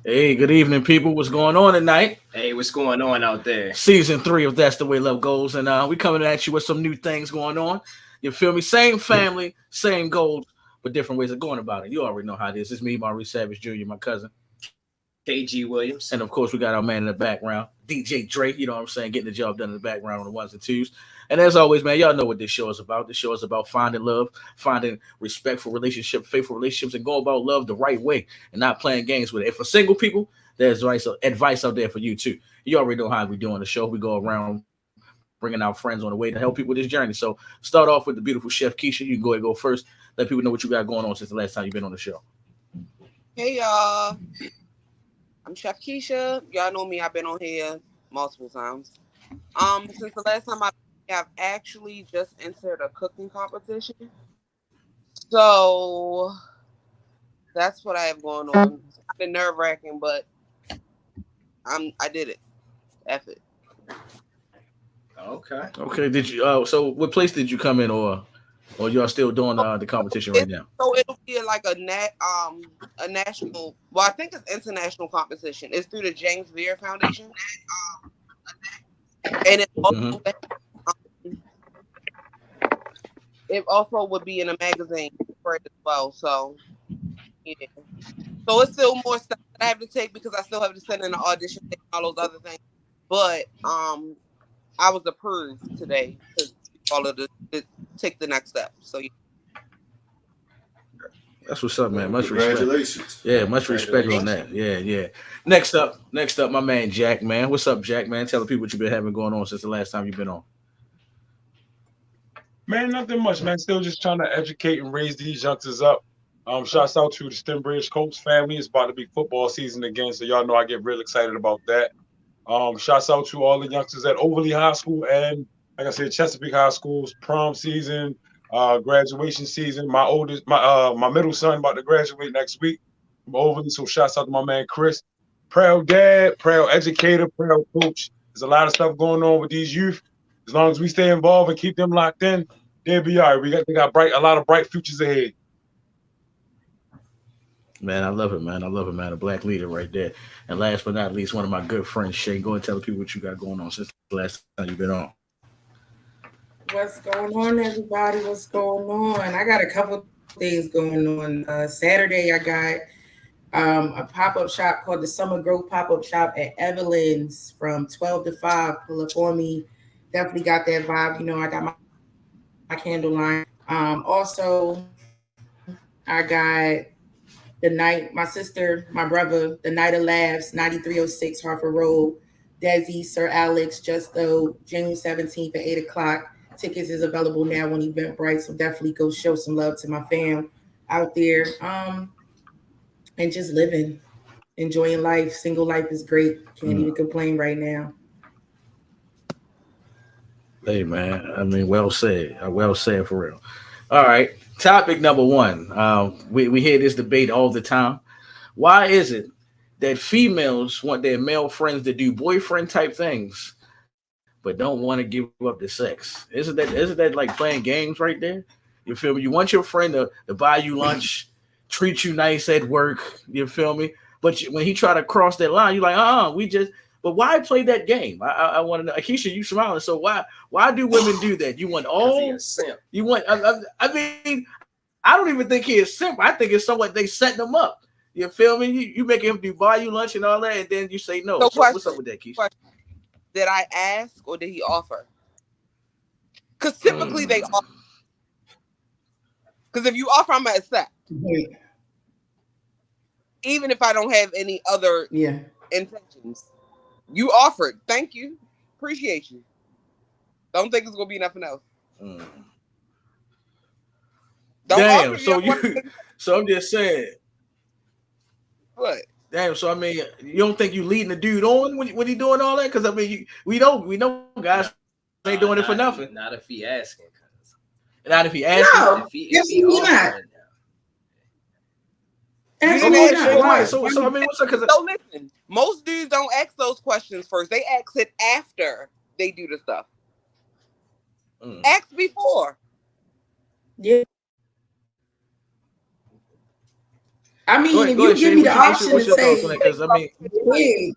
Hey, good evening, people. What's going on tonight? Hey, what's going on out there? Season three of That's the Way Love Goes, and we coming at you with some new things going on. You feel me? Same family, same goals, but different ways of going about it. You already know how it is. It's me, Maurice Savage Jr., my cousin, KG Williams. and of course we got our man in the background, DJ Drake. You know what I'm saying? Getting the job done in the background on the ones and twos. And as always, man, y'all know what this show is about. This show is about finding love, finding respectful relationships, faithful relationships, and go about love the right way and not playing games with it. And for single people, there's advice out there for you too. You already know how we do on the show. We go around bringing our friends on the way to help people with this journey. So start off with the beautiful Chef Keisha. You can go ahead and go first. Let people know what you got going on since the last time you've been on the show. Hey y'all, I'm Chef Keisha. Y'all know me. I've been on here multiple times. Since the last time I've actually just entered a cooking competition. So that's what I have going on. It's kind of nerve wracking, but I did it. F it. Okay. Okay. Did you? So what place did you come in, or y'all still doing the competition right It's, now? so it'll be like a national. Well, I think it's international competition. It's through the James Beard Foundation, and Mm-hmm. it also would be in a magazine for it as well. So yeah. So it's still more stuff that I have to take because I still have to send in an audition and all those other things. But I was approved today to all of to take the next step. So yeah. That's what's up, man. Well, Much respect. congratulations. Yeah, much respect on Congratulations. that. Yeah, yeah. Next up, my man Jack, man. What's up, Jack, man? Tell the people what you've been having going on since the last time you've been on. Man, nothing much, man. Still just trying to educate and raise these youngsters up. Shouts out to the Stenbridge Colts family. It's about to be football season again, so y'all know I get real excited about that. Shouts out to all the youngsters at Overly High School and, like I said, Chesapeake High School's prom season, graduation season. My middle son about to graduate next week from Overly, so shouts out to my man Chris. Proud dad, proud educator, proud coach. There's a lot of stuff going on with these youth. As long as we stay involved and keep them locked in, they'll be all right. They got a lot of bright futures ahead. Man, I love it, man. I love it, man. A black leader right there. And last but not least, one of my good friends, Shay. Go and tell the people what you got going on since the last time you've been on. What's going on, everybody? What's going on? I got a couple things going on. Saturday, I got a pop up shop called the Summer Growth Pop Up Shop at Evelyn's from 12 to 5. Pull up on me. Definitely got that vibe. I got my candle line. Also, I got the night, my sister, my brother, the Night of Labs, 9306 Harford Road, Desi, Sir Alex, Justo, June 17th at 8 o'clock. Tickets is available now on Eventbrite, so definitely go show some love to my fam out there. And just living, enjoying life. Single life is great. Can't Mm. even complain right now. Hey, man. I mean, well said. Well said for real. All right. Topic number one. We hear this debate all the time. Why is it that females want their male friends to do boyfriend type things, but don't want to give up the sex? Isn't that like playing games right there? You feel me? You want your friend to buy you lunch, treat you nice at work. You feel me? But when he try to cross that line, you're like, we just. But why play that game? I want to know. Keisha, you smiling. So why do women do that? You want Because he all a simp. you want. I mean, I don't even think he is simple. I think it's somewhat they setting him up. You feel me? You make him do buy you lunch and all that, and then you say no. So So what's up question, with that, Keisha? question: did I ask or did he offer? Because typically they Mm. offer. Because if you offer, I'm gonna accept, Wait, even if I don't have any other yeah. intentions. You offered. Thank you. Appreciate you. Don't think it's gonna be nothing else. Mm. Don't offer Damn. if you So don't want you. to. So I'm just saying. What? Damn. So I mean, you don't think you leading the dude on when he doing all that? Because I mean, we know guys ain't doing it for nothing. Not if he asking. Cause Not if he asking. No, if he absolutely not. offering, Okay, Absolutely Shay. not. Why? Why? So I mean, what's up? Because So listen, most dudes don't ask those questions first. They ask it after they do the stuff. mm, Ask before. Yeah. I mean, Go ahead, if you give me the option to say, because I mean,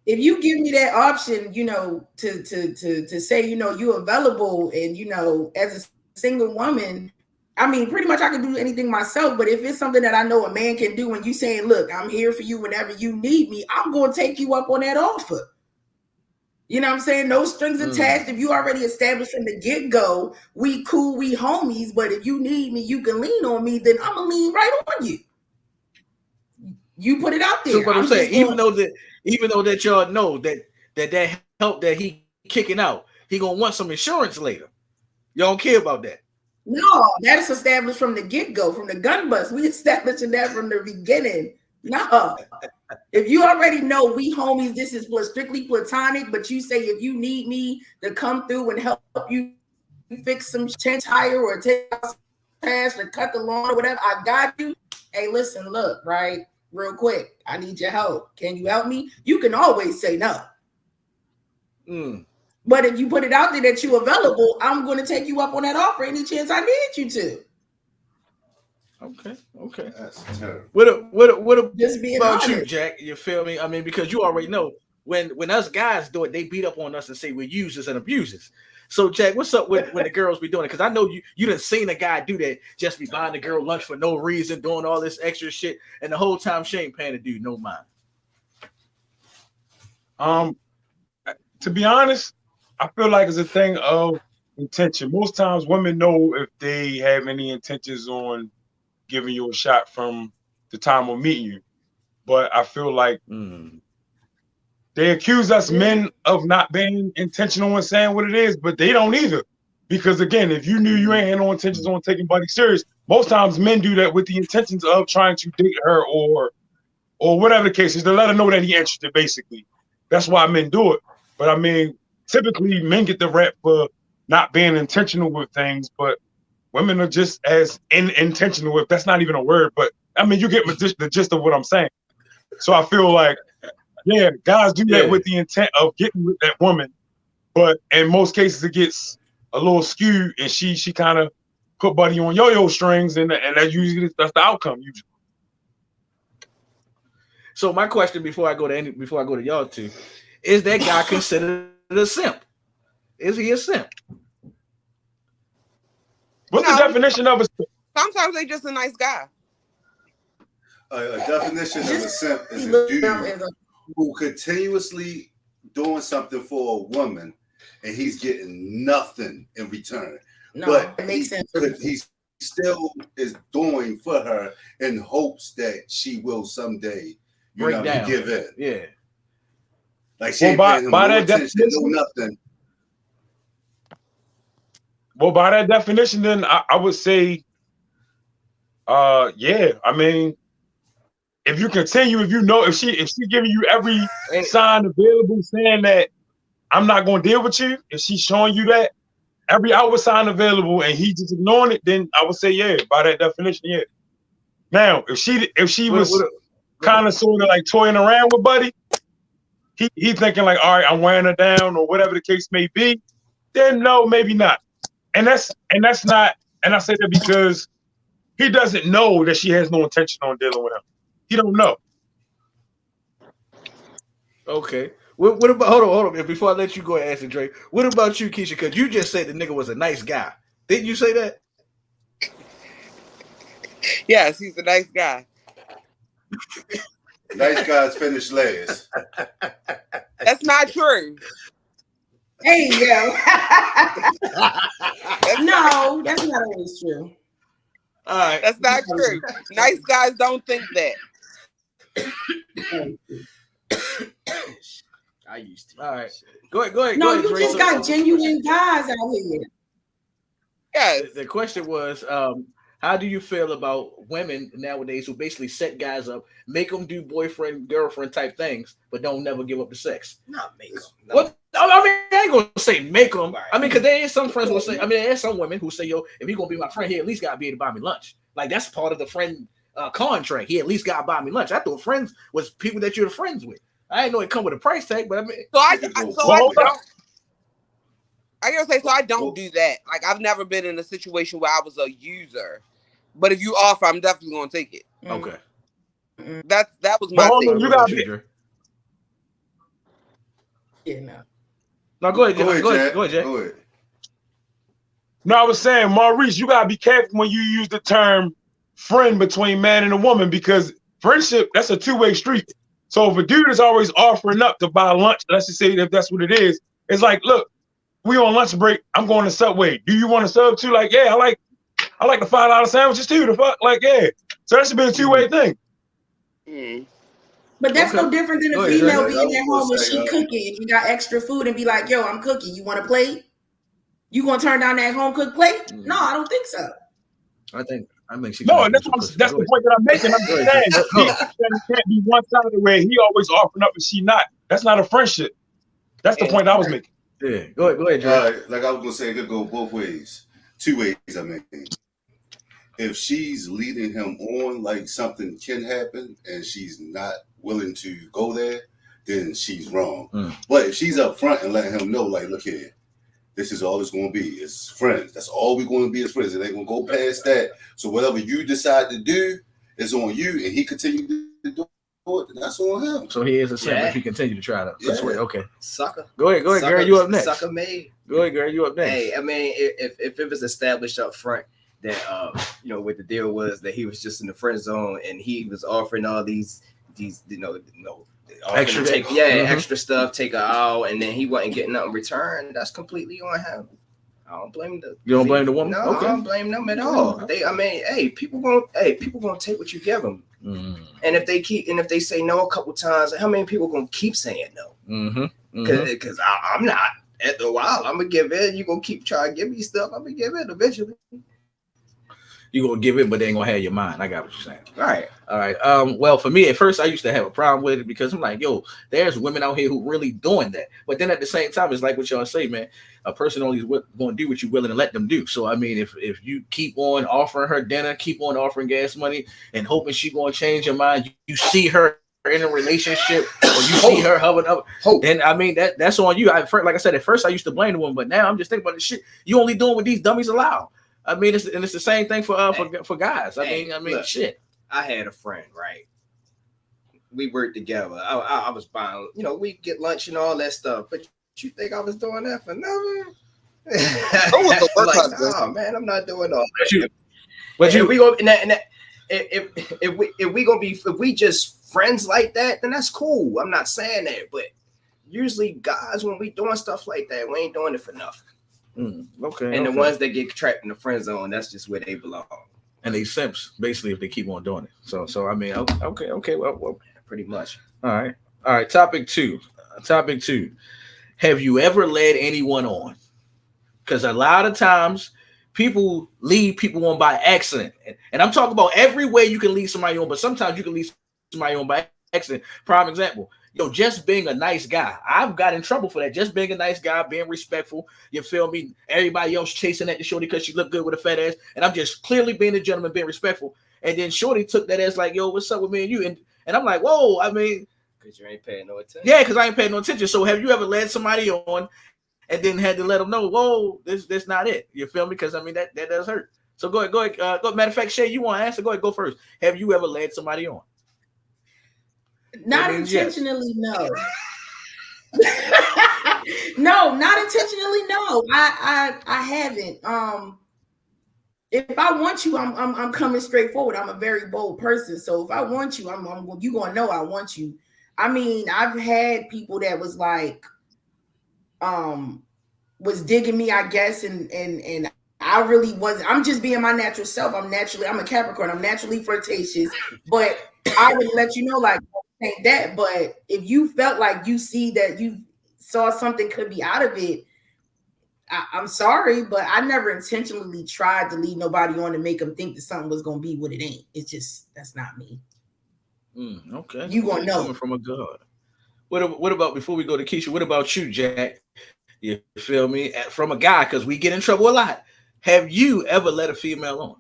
if you give me that option, you know, to say, you know, you're available, and you know, as a single woman, I mean, pretty much I can do anything myself. But if it's something that I know a man can do, and you saying, look, I'm here for you whenever you need me, I'm going to take you up on that offer. You know what I'm saying? No strings attached. If you already established from the get-go, we cool, we homies, but if you need me, you can lean on me, then I'm going to lean right on you. You put it out there. So what I'm saying, even though that y'all know that help that he kicking out, he going to want some insurance later. Y'all don't care about that. No, that is established from the get-go, from the gun bust. We establishing that from the beginning. No. If you already know we homies, this is strictly platonic, but you say if you need me to come through and help you fix some tire or take out trash or cut the lawn or whatever, I got you. Hey, listen, look, right? Real quick, I need your help. Can you help me? You can always say no. But if you put it out there that you're available, I'm going to take you up on that offer any chance I need you to. Okay. That's terrible. What Just being about honest. you, Jack? You feel me? I mean, because you already know when us guys do it, they beat up on us and say we're users and abusers. So, Jack, what's up when the girls be doing it? Because I know you done seen a guy do that, just be buying the girl lunch for no reason, doing all this extra shit, and the whole time she ain't paying the dude no mind. To be honest, I feel like it's a thing of intention. Most times women know if they have any intentions on giving you a shot from the time of meeting you. But I feel like they accuse us men of not being intentional in saying what it is, but they don't either. Because again, if you knew you ain't had no intentions on taking buddy serious, most times men do that with the intentions of trying to date her or whatever the case is, to let her know that he interested, basically. That's why men do it. But I mean, typically men get the rap for not being intentional with things, but women are just as intentional with, that's not even a word, but I mean, you get the gist of what I'm saying. So I feel like, yeah, guys do that with the intent of getting with that woman, but in most cases it gets a little skewed, and she kind of put buddy on yo-yo strings, and that usually that's the outcome usually. So my question before I go to y'all two, is that guy considered a simp? Is he a simp? What's the definition of a simp? Sometimes they just a nice guy. A definition of a simp is a dude who continuously doing something for a woman and he's getting nothing in return. No, but it makes sense. He still is doing for her in hopes that she will someday break down, give in. Yeah. Like she ain't paying him no attention, no nothing. Well, by that definition, then I would say, yeah. I mean, if you continue, if she giving you every sign available saying that I'm not going to deal with you, if she's showing you that every outward sign available and he just ignoring it, then I would say, yeah, by that definition, yeah. Now, if she was kind of sort of like toying around with buddy, he thinking like, all right, I'm wearing her down or whatever the case may be, then no, maybe not. And that's not, and I say that because he doesn't know that she has no intention on dealing with him. He don't know. Okay. What about hold on before I let you go and answer, Dre. What about you, Keisha? Because you just said the nigga was a nice guy. Didn't you say that? Yes, he's a nice guy. Nice guys finish last. That's not true. Hey, yo. No, that's not always true. All right. That's not true. Nice guys don't think that. I used to. All right. Go ahead. No, go ahead, you Dre. just got genuine guys out here. Yes. The question was, how do you feel about women nowadays who basically set guys up, make them do boyfriend, girlfriend type things, but don't never give up the sex? Not make them. No. What? I mean, I ain't gonna say make them. Right. I mean, because there is some friends who say, there's some women who say, yo, if he's gonna be my friend, he at least gotta be able to buy me lunch. Like that's part of the friend contract. He at least gotta buy me lunch. I thought friends was people that you're friends with. I didn't know it come with a price tag, but I mean, I gotta say, so I don't do that. Like I've never been in a situation where I was a user. But if you offer, I'm definitely gonna take it. Okay. That was my hold take. on, you gotta be. Yeah, no. No, go ahead, Jack. Go ahead, Jack. Go ahead. No, I was saying, Maurice, you gotta be careful when you use the term friend between man and a woman, because friendship, that's a two-way street. So if a dude is always offering up to buy lunch, let's just say if that's what it is, it's like, look, we on lunch break, I'm going to Subway. Do you want to sub too? Like, yeah, I like the $5 sandwiches too. The fuck, like, yeah. So that should be a two-way thing. But that's no different than a female being at home and she cooking and you got extra food and be like, yo, I'm cooking. You want a plate? You gonna turn down that home cooked plate? No, I don't think so. I think she. No, that's the point that I'm making. I'm just saying it can't be one-sided where he always offering up and she not. That's not a friendship. That's the point I was making. Yeah, go ahead, Jack. Like I was gonna say, it could go both ways. Two ways, I mean. If she's leading him on like something can happen and she's not willing to go there, then she's wrong. But if she's up front and letting him know, like, look here, this is all it's going to be. It's friends. That's all we're going to be as friends. It ain't going to go past that. So whatever you decide to do is on you, and he continue to do it, then that's on him. So he is a simp if he continue to try to persuade. Okay. Sucker. Go ahead, Gary. You up next. Sucker made. Go ahead, Gary. You up next. Hey, I mean, if it was established up front that what the deal was that he was just in the friend zone and he was offering all these extra extra stuff, take her out, and then he wasn't getting nothing in return, that's completely on him. I don't blame You don't blame the woman? No, okay. I don't blame them at all. People gonna take what you give them. And if they say no a couple times, how many people gonna keep saying no? Because I'm not. After a while, I'm gonna give in. You gonna keep trying to give me stuff. I'm gonna give in eventually. You're gonna give it, but they ain't gonna have your mind. I got what you're saying. All right. Well, for me, at first I used to have a problem with it because I'm like, yo, there's women out here who really doing that. But then at the same time, it's like what y'all say, man. A person only is going to do what you're willing to let them do. So I mean, if you keep on offering her dinner, keep on offering gas money, and hoping she gonna change your mind, you see her in a relationship, or you see her hovering up, then I mean that's on you. Like I said, at first I used to blame the woman, but now I'm just thinking about the shit you only doing what these dummies allow. I mean, it's the same thing for guys. I mean, look, shit. I had a friend, right? We worked together. I was buying, we get lunch and all that stuff. But you think I was doing that for nothing? Oh man, I'm not doing all that. But if we go if we just friends like that, then that's cool. I'm not saying that, but usually guys, when we doing stuff like that, we ain't doing it for nothing. Okay. And the ones that get trapped in the friend zone, that's just where they belong. And they simps, basically, if they keep on doing it. So I mean, okay, well, pretty much. All right. Topic two. Have you ever led anyone on? Because a lot of times people lead people on by accident. And I'm talking about every way you can lead somebody on, but sometimes you can lead somebody on by accident. Prime example. Just being a nice guy. I've got in trouble for that. Just being a nice guy, being respectful. You feel me? Everybody else chasing at the shorty because she looked good with a fat ass. And I'm just clearly being a gentleman, being respectful. And then shorty took that as like, yo, what's up with me and you? And I'm like, whoa, I mean. Because you ain't paying no attention. Yeah, because I ain't paying no attention. So have you ever led somebody on and then had to let them know, whoa, this not it? You feel me? Because, I mean, that does hurt. So go ahead. Matter of fact, Shay, you want to answer? Go ahead, go first. Have you ever led somebody on? Not intentionally, no. No, not intentionally, no. I haven't. If I want you, I'm coming straight forward. I'm a very bold person, so if I want you, you gonna know I want you. I mean, I've had people that was like, was digging me, I guess, and I really wasn't. I'm just being my natural self. I'm a Capricorn. I'm naturally flirtatious, but I would let you know, like, ain't that. But if you felt like you see that you saw something could be out of it, I'm sorry, but I never intentionally tried to lead nobody on to make them think that something was gonna be what it ain't. It's just that's not me. Okay, you gonna know coming from a god. What about before we go to Keisha? What about you, Jack? You feel me? From a guy, because we get in trouble a lot. Have you ever let a female on?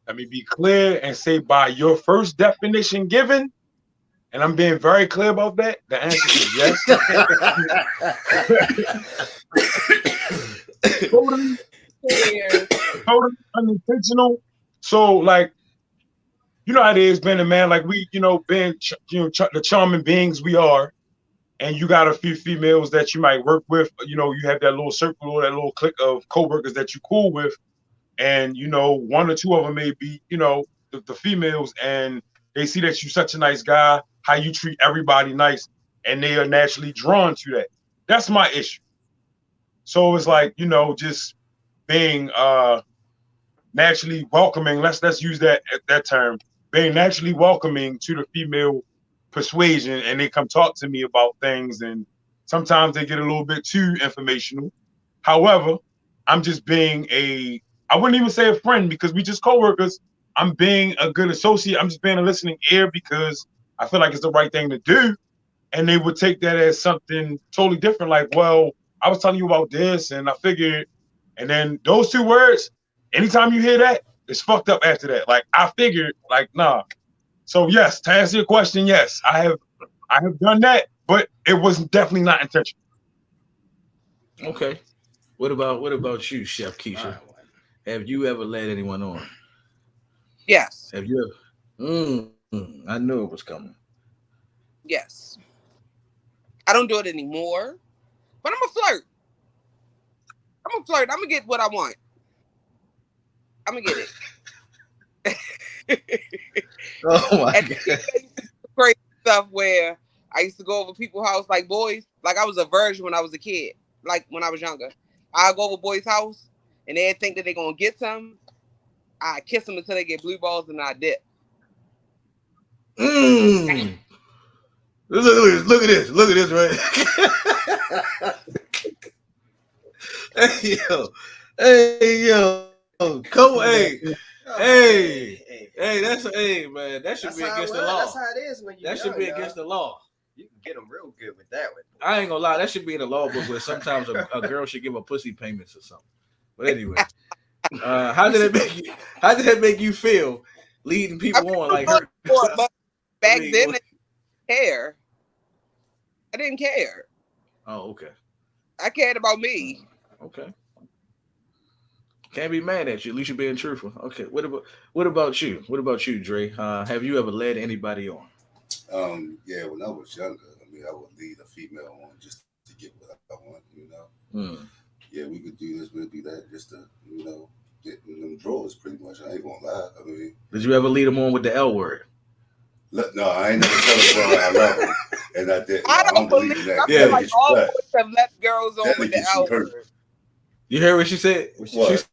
Let me be clear and say, by your first definition given, and I'm being very clear about that, the answer is yes. care. totally unintentional. So like, you know how it is being a man, like we, being the charming beings we are, and you got a few females that you might work with. You have that little circle or that little clique of coworkers that you cool with, and one or two of them may be the females, and they see that you're such a nice guy, how you treat everybody nice, and they are naturally drawn to that. That's my issue. So it's like, just being naturally welcoming. Let's use that term. Being naturally welcoming to the female persuasion, and they come talk to me about things, and sometimes they get a little bit too informational. However, I'm just being I wouldn't even say a friend because we just coworkers. I'm being a good associate. I'm just being a listening ear because I feel like it's the right thing to do. And they would take that as something totally different. Like, well, I was telling you about this, and I figured, and then those two words, anytime you hear that, it's fucked up after that. Like, I figured, like, nah. So yes, to answer your question, yes, I have done that, but it was definitely not intentional. Okay. What about you, Chef Keisha? Have you ever led anyone on? Yes. Have you ever? I knew it was coming. Yes. I don't do it anymore, but I'm a flirt. I'm gonna get what I want. I'm gonna get it. Oh my God. Crazy stuff where I used to go over people's house like boys. Like I was a virgin when I was a kid. Like when I was younger, I'd go over boys' house and they'd think that they're gonna get some. I kiss them until they get blue balls and I dip. Look at this, right? Hey yo, come on, hey, that's man, that should be against the law. That's how it is when you. That should be against the law. You can get them real good with that one. I ain't gonna lie, that should be in the law book where sometimes a girl should give a pussy payments or something. But anyway, how did it make you feel leading people on like her? But back then, I didn't care. I didn't care. Oh, okay. I cared about me. Okay. Can't be mad at you. At least you're being truthful. Okay. What about you? What about you, Dre? Have you ever led anybody on? Yeah, when I was younger, I would lead a female on just to get what I want, Yeah, we could do this, we'll do that, just to, get in them drawers pretty much. I ain't gonna lie. Did you ever lead them on with the L word? No, I ain't never tell her I love her. And I did. I don't believe that. I feel like all boys have let girls on with the L word. You heard what she said? What?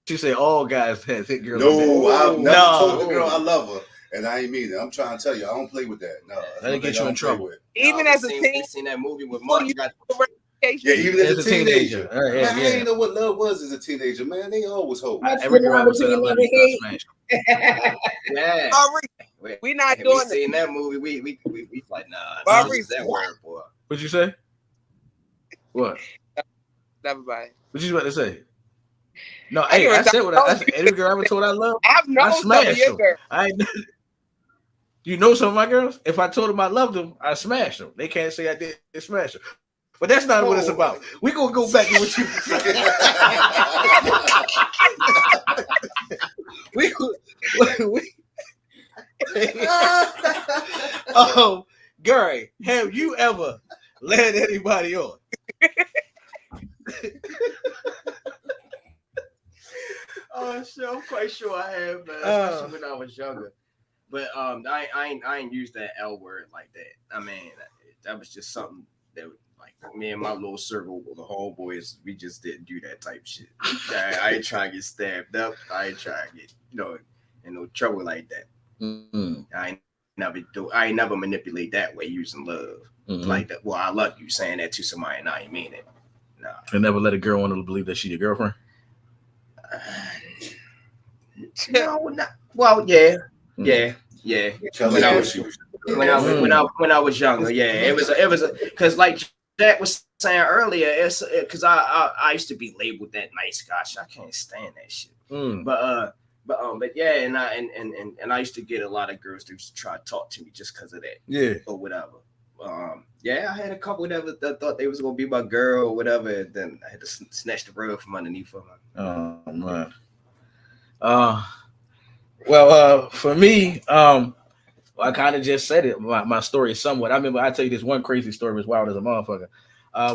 She said all guys have hit girls. No, I've never told the girl I love her. And I ain't mean it. I'm trying to tell you, I don't play with that. No, that'll get you in trouble. Even as a teen, seen that movie with Mark. Yeah, even as a teenager. Man, I didn't know what love was as a teenager, man. They always hope. Every girl ever said I love you, smash. Yeah. We not doing doing it. Seen that movie, we like, nah. That word, boy. What'd you say? What? Everybody. What you about to say? No, hey, I said what I said. Every girl I ever told I love, I've known some of your girls. You know some of my girls? If I told them I loved them, I smashed them. They can't say I did smash them. But that's not what it's about. We're going to go back to what you Gary, have you ever led anybody on? Oh, shit, I'm quite sure I have, man. Especially when I was younger. But I ain't used that L word like that. I mean, that was just something that, like, me and my little circle with the homeboys, we just didn't do that type of shit. I ain't trying to get stabbed up. I ain't trying to get, in no trouble like that. Mm-hmm. I ain't never manipulate that way using love. Mm-hmm. Like that. Well, I love you, saying that to somebody and I ain't mean it. No. And never let a girl want to believe that she's your girlfriend? No, not well, yeah. When I was younger, yeah, it was because like Jack was saying earlier, it's because I used to be labeled that nice guy. I can't stand that shit. But yeah, and I used to get a lot of girls to try to talk to me just because of that, yeah, or whatever. Yeah, I had a couple that thought they was gonna be my girl or whatever, and then I had to snatch the rug from underneath them. Oh man. For me, I kind of just said it. My story somewhat. I remember I tell you this one crazy story was wild as a motherfucker.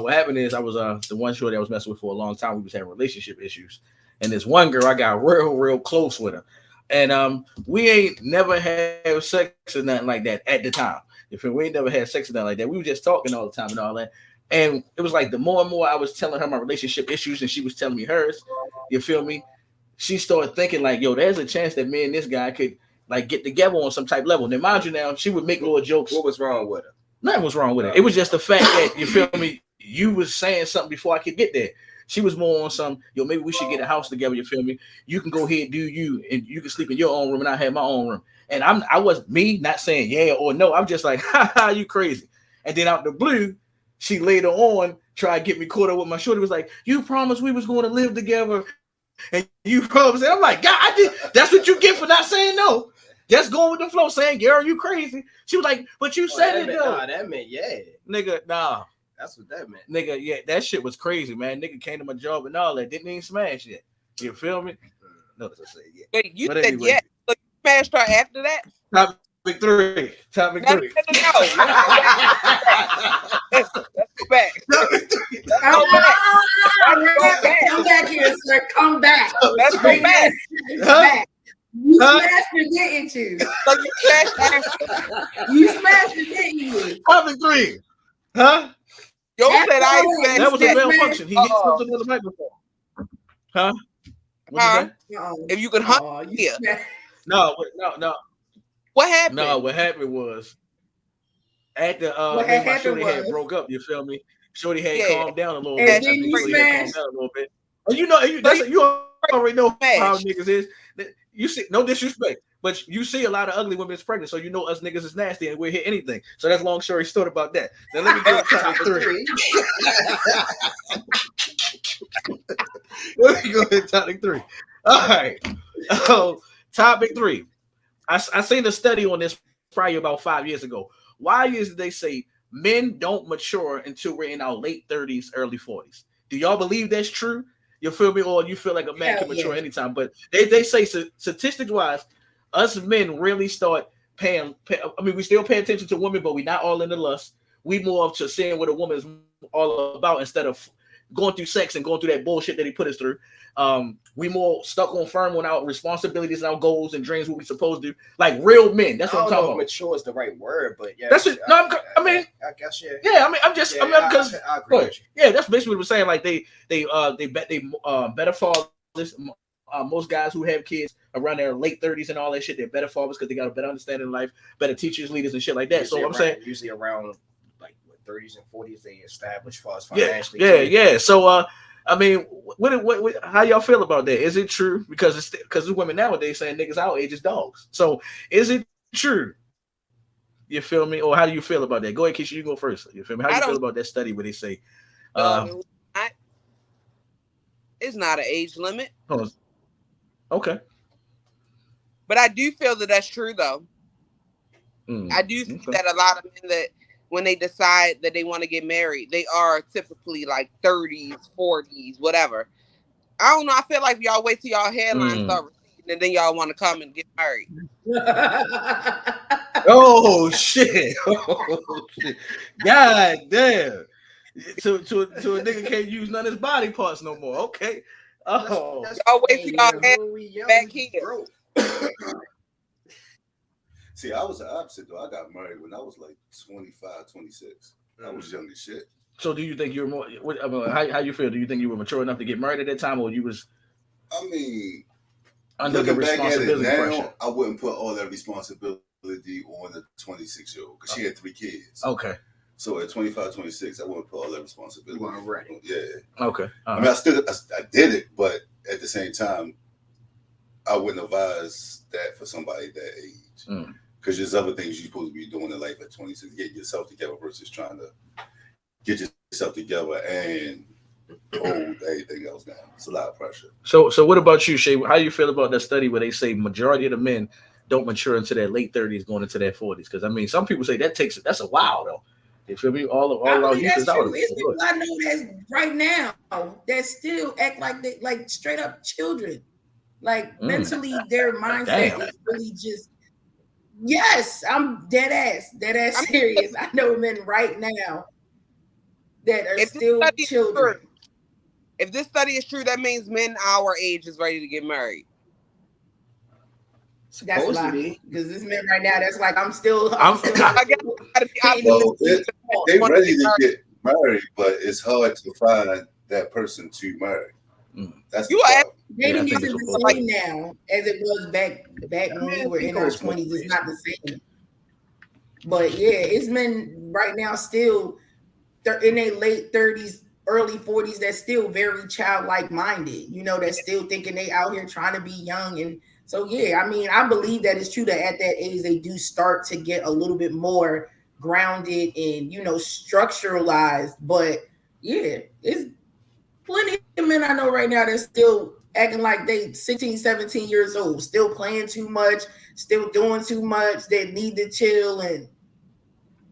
What happened is I was the one shorty I was messing with for a long time. We was having relationship issues, and this one girl I got real close with her, and we ain't never had sex or nothing like that at the time. If we ain't never had sex or nothing like that, we were just talking all the time and all that. And it was like the more and more I was telling her my relationship issues, and she was telling me hers. You feel me? She started thinking like, yo, there's a chance that me and this guy could like get together on some type level. Now, mind you, now she would make little jokes. What was wrong with her? Nothing was wrong with it. It was just the fact that, you feel me, you was saying something before I could get there. She was more on some, yo, maybe we should get a house together. You feel me? You can go ahead and do you, and you can sleep in your own room, and I have my own room. And I was me not saying yeah or no. I'm just like, ha, you crazy. And then out the blue, she later on tried to get me caught up with my shorty. Was like, you promised we was going to live together, and you promised. And I'm like, God, I did. That's what you get for not saying no. Just going with the flow, saying, girl, you crazy. She was like, but you said it though. Nah, that meant yeah. Nigga, nah. That's what that meant. Nigga, yeah, that shit was crazy, man. Nigga came to my job and all that. Didn't even smash yet. You feel me? Notice I said yeah. Wait, you But said anyway. yeah. So you smashed her after that? Topic three. No. Let's go back. Come back here, sir. Come back. Let's go back. Back. You smashed it, didn't you? So you smashed after. You smashed it, didn't you? Topic three. Huh? Yo said I smashed That was a that. malfunction. He hit something on the microphone. Huh? What'd you say? If you could hunt here. No. What happened? No, what happened was at the What me and had my happened shorty had was- broke up, you feel me? Shorty had Yeah. calmed down a little And bit. then you Shorty had calmed smashed. down a little bit. And you know, you already know how niggas is. You see, no disrespect, but you see a lot of ugly women is pregnant, so you know us niggas is nasty and we'll hit anything. So that's long story short about that. Now let me get to topic three. Let me go to topic three. All right. Topic three. I seen a study on this probably about 5 years ago. Why is it they say men don't mature until we're in our late 30s, early 40s? Do y'all believe that's true? You feel me? Or you feel like a man can mature anytime? But they say statistics wise, us men really start paying. I mean, we still pay attention to women, but we're not all in the lust. We more of to seeing what a woman is all about instead of going through sex and going through that bullshit that he put us through. We more stuck on firm on our responsibilities and our goals and dreams, what we supposed to do, like real men. That's what I'm talking about. Mature is the right word, but yeah, that's it. No, I guess yeah. Yeah, I mean, I'm just, Yeah, because I agree with you. yeah, that's basically what we're saying. Like they better fathers. Most guys who have kids around their late 30s and all that shit, they're better fathers because they got a better understanding of life, better teachers, leaders, and shit like that. So I'm saying usually around like 30s and 40s they establish as far as yeah, financially. yeah. So I mean, what how y'all feel about that? Is it true? Because the women nowadays saying niggas our age is dogs. So is it true? You feel me? Or how do you feel about that? Go ahead, Keisha, you go first. You feel me? How do you feel about that study where they say it's not an age limit. Okay. But I do feel that that's true, though. I do see that a lot of men that when they decide that they want to get married, they are typically like 30s, 40s, whatever. I don't know. I feel like y'all wait till y'all hairline start receding and then y'all want to come and get married. Oh shit! Oh shit! God damn! To a nigga can't use none of his body parts no more. Okay. Oh. Y'all wait till y'all hair back here. See, I was the opposite though. I got married when I was like 25, 26. I was young as shit. So do you think you were more? I mean, how you feel? Do you think you were mature enough to get married at that time, or you was? I mean, under the responsibility now, pressure? I wouldn't put all that responsibility on the 26-year-old because she had 3 kids. Okay. So at 25, 26, I wouldn't put all that responsibility. You weren't ready. Yeah. Okay. I mean, I did it, but at the same time, I wouldn't advise that for somebody that age. Because there's other things you're supposed to be doing in life at 26, getting yourself together versus trying to get yourself together and hold everything else down. It's a lot of pressure. So what about you, Shay? How do you feel about that study where they say majority of the men don't mature into their late 30s, going into their 40s? Because I mean, some people say that's a while though. You feel me? All I our believe youth that's is out true. of it. It's people I know that's right now that still act like they like straight up children. Like mentally, their mindset is really just. Yes, I'm dead ass serious. I know men right now that are still children. If this study is true, that means men our age is ready to get married. That's a lie. Because this man right now, that's like I'm still. Well, they ready to get married, but it's hard to find that person to marry. That's the problem. Dating isn't the same now as it was back when we were in our 20s. It's not the same. But yeah, it's men right now still in their late 30s, early 40s that's still very childlike minded. You know, that's still thinking they out here trying to be young. And so yeah, I mean, I believe that it's true that at that age they do start to get a little bit more grounded and, you know, structuralized. But yeah, it's plenty of men I know right now that's still acting like they 16, 17 years old, still playing too much, still doing too much, they need to chill. And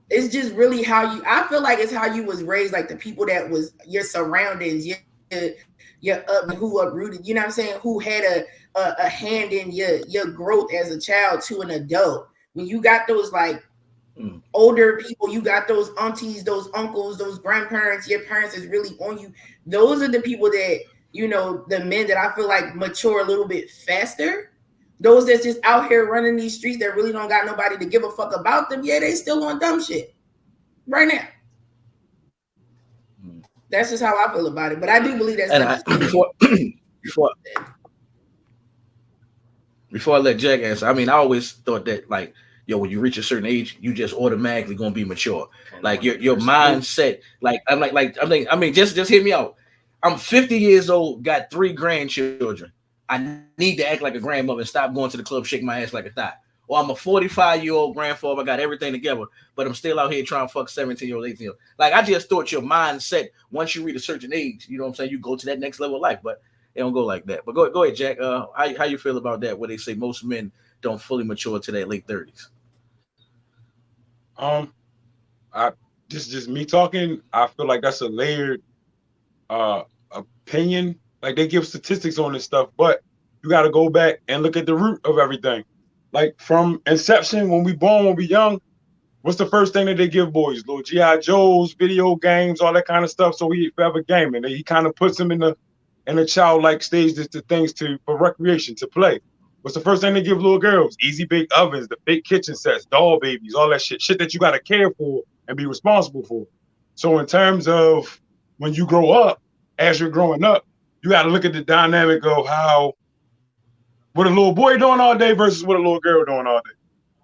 it's just really I feel like it's how you was raised, like the people that was your surroundings, who uprooted, you know what I'm saying, who had a hand in your growth as a child to an adult. When you got those like older people, you got those aunties, those uncles, those grandparents, your parents is really on you. Those are the people that, you know, the men that I feel like mature a little bit faster. Those that's just out here running these streets that really don't got nobody to give a fuck about them. Yeah, they still on dumb shit right now. That's just how I feel about it. But I do believe that's before I let Jack answer, I mean, I always thought that like, yo, when you reach a certain age, you just automatically gonna be mature. Like your mindset, like I mean, just hear me out. I'm 50 years old, got 3 grandchildren. I need to act like a grandmother and stop going to the club, shake my ass like a thot. Or I'm a 45-year-old grandfather, I got everything together, but I'm still out here trying to fuck 17-year-old, 18-year-old. Like I just thought your mindset, once you reach a certain age, you know what I'm saying, you go to that next level of life, but it don't go like that. But go ahead, Jack. How you feel about that? Where they say most men don't fully mature to their late 30s? Just me talking. I feel like that's a layered opinion. Like they give statistics on this stuff, but you got to go back and look at the root of everything. Like from inception, when we born, when we young, what's the first thing that they give boys? Little G.I. Joes, video games, all that kind of stuff. So he forever gaming. He kind of puts them in a childlike stage to things for recreation, to play. What's the first thing they give little girls? Easy bake ovens, the fake kitchen sets, doll babies, all that shit that you got to care for and be responsible for. So in terms of when you grow up, as you're growing up, you got to look at the dynamic of what a little boy doing all day versus what a little girl doing all day.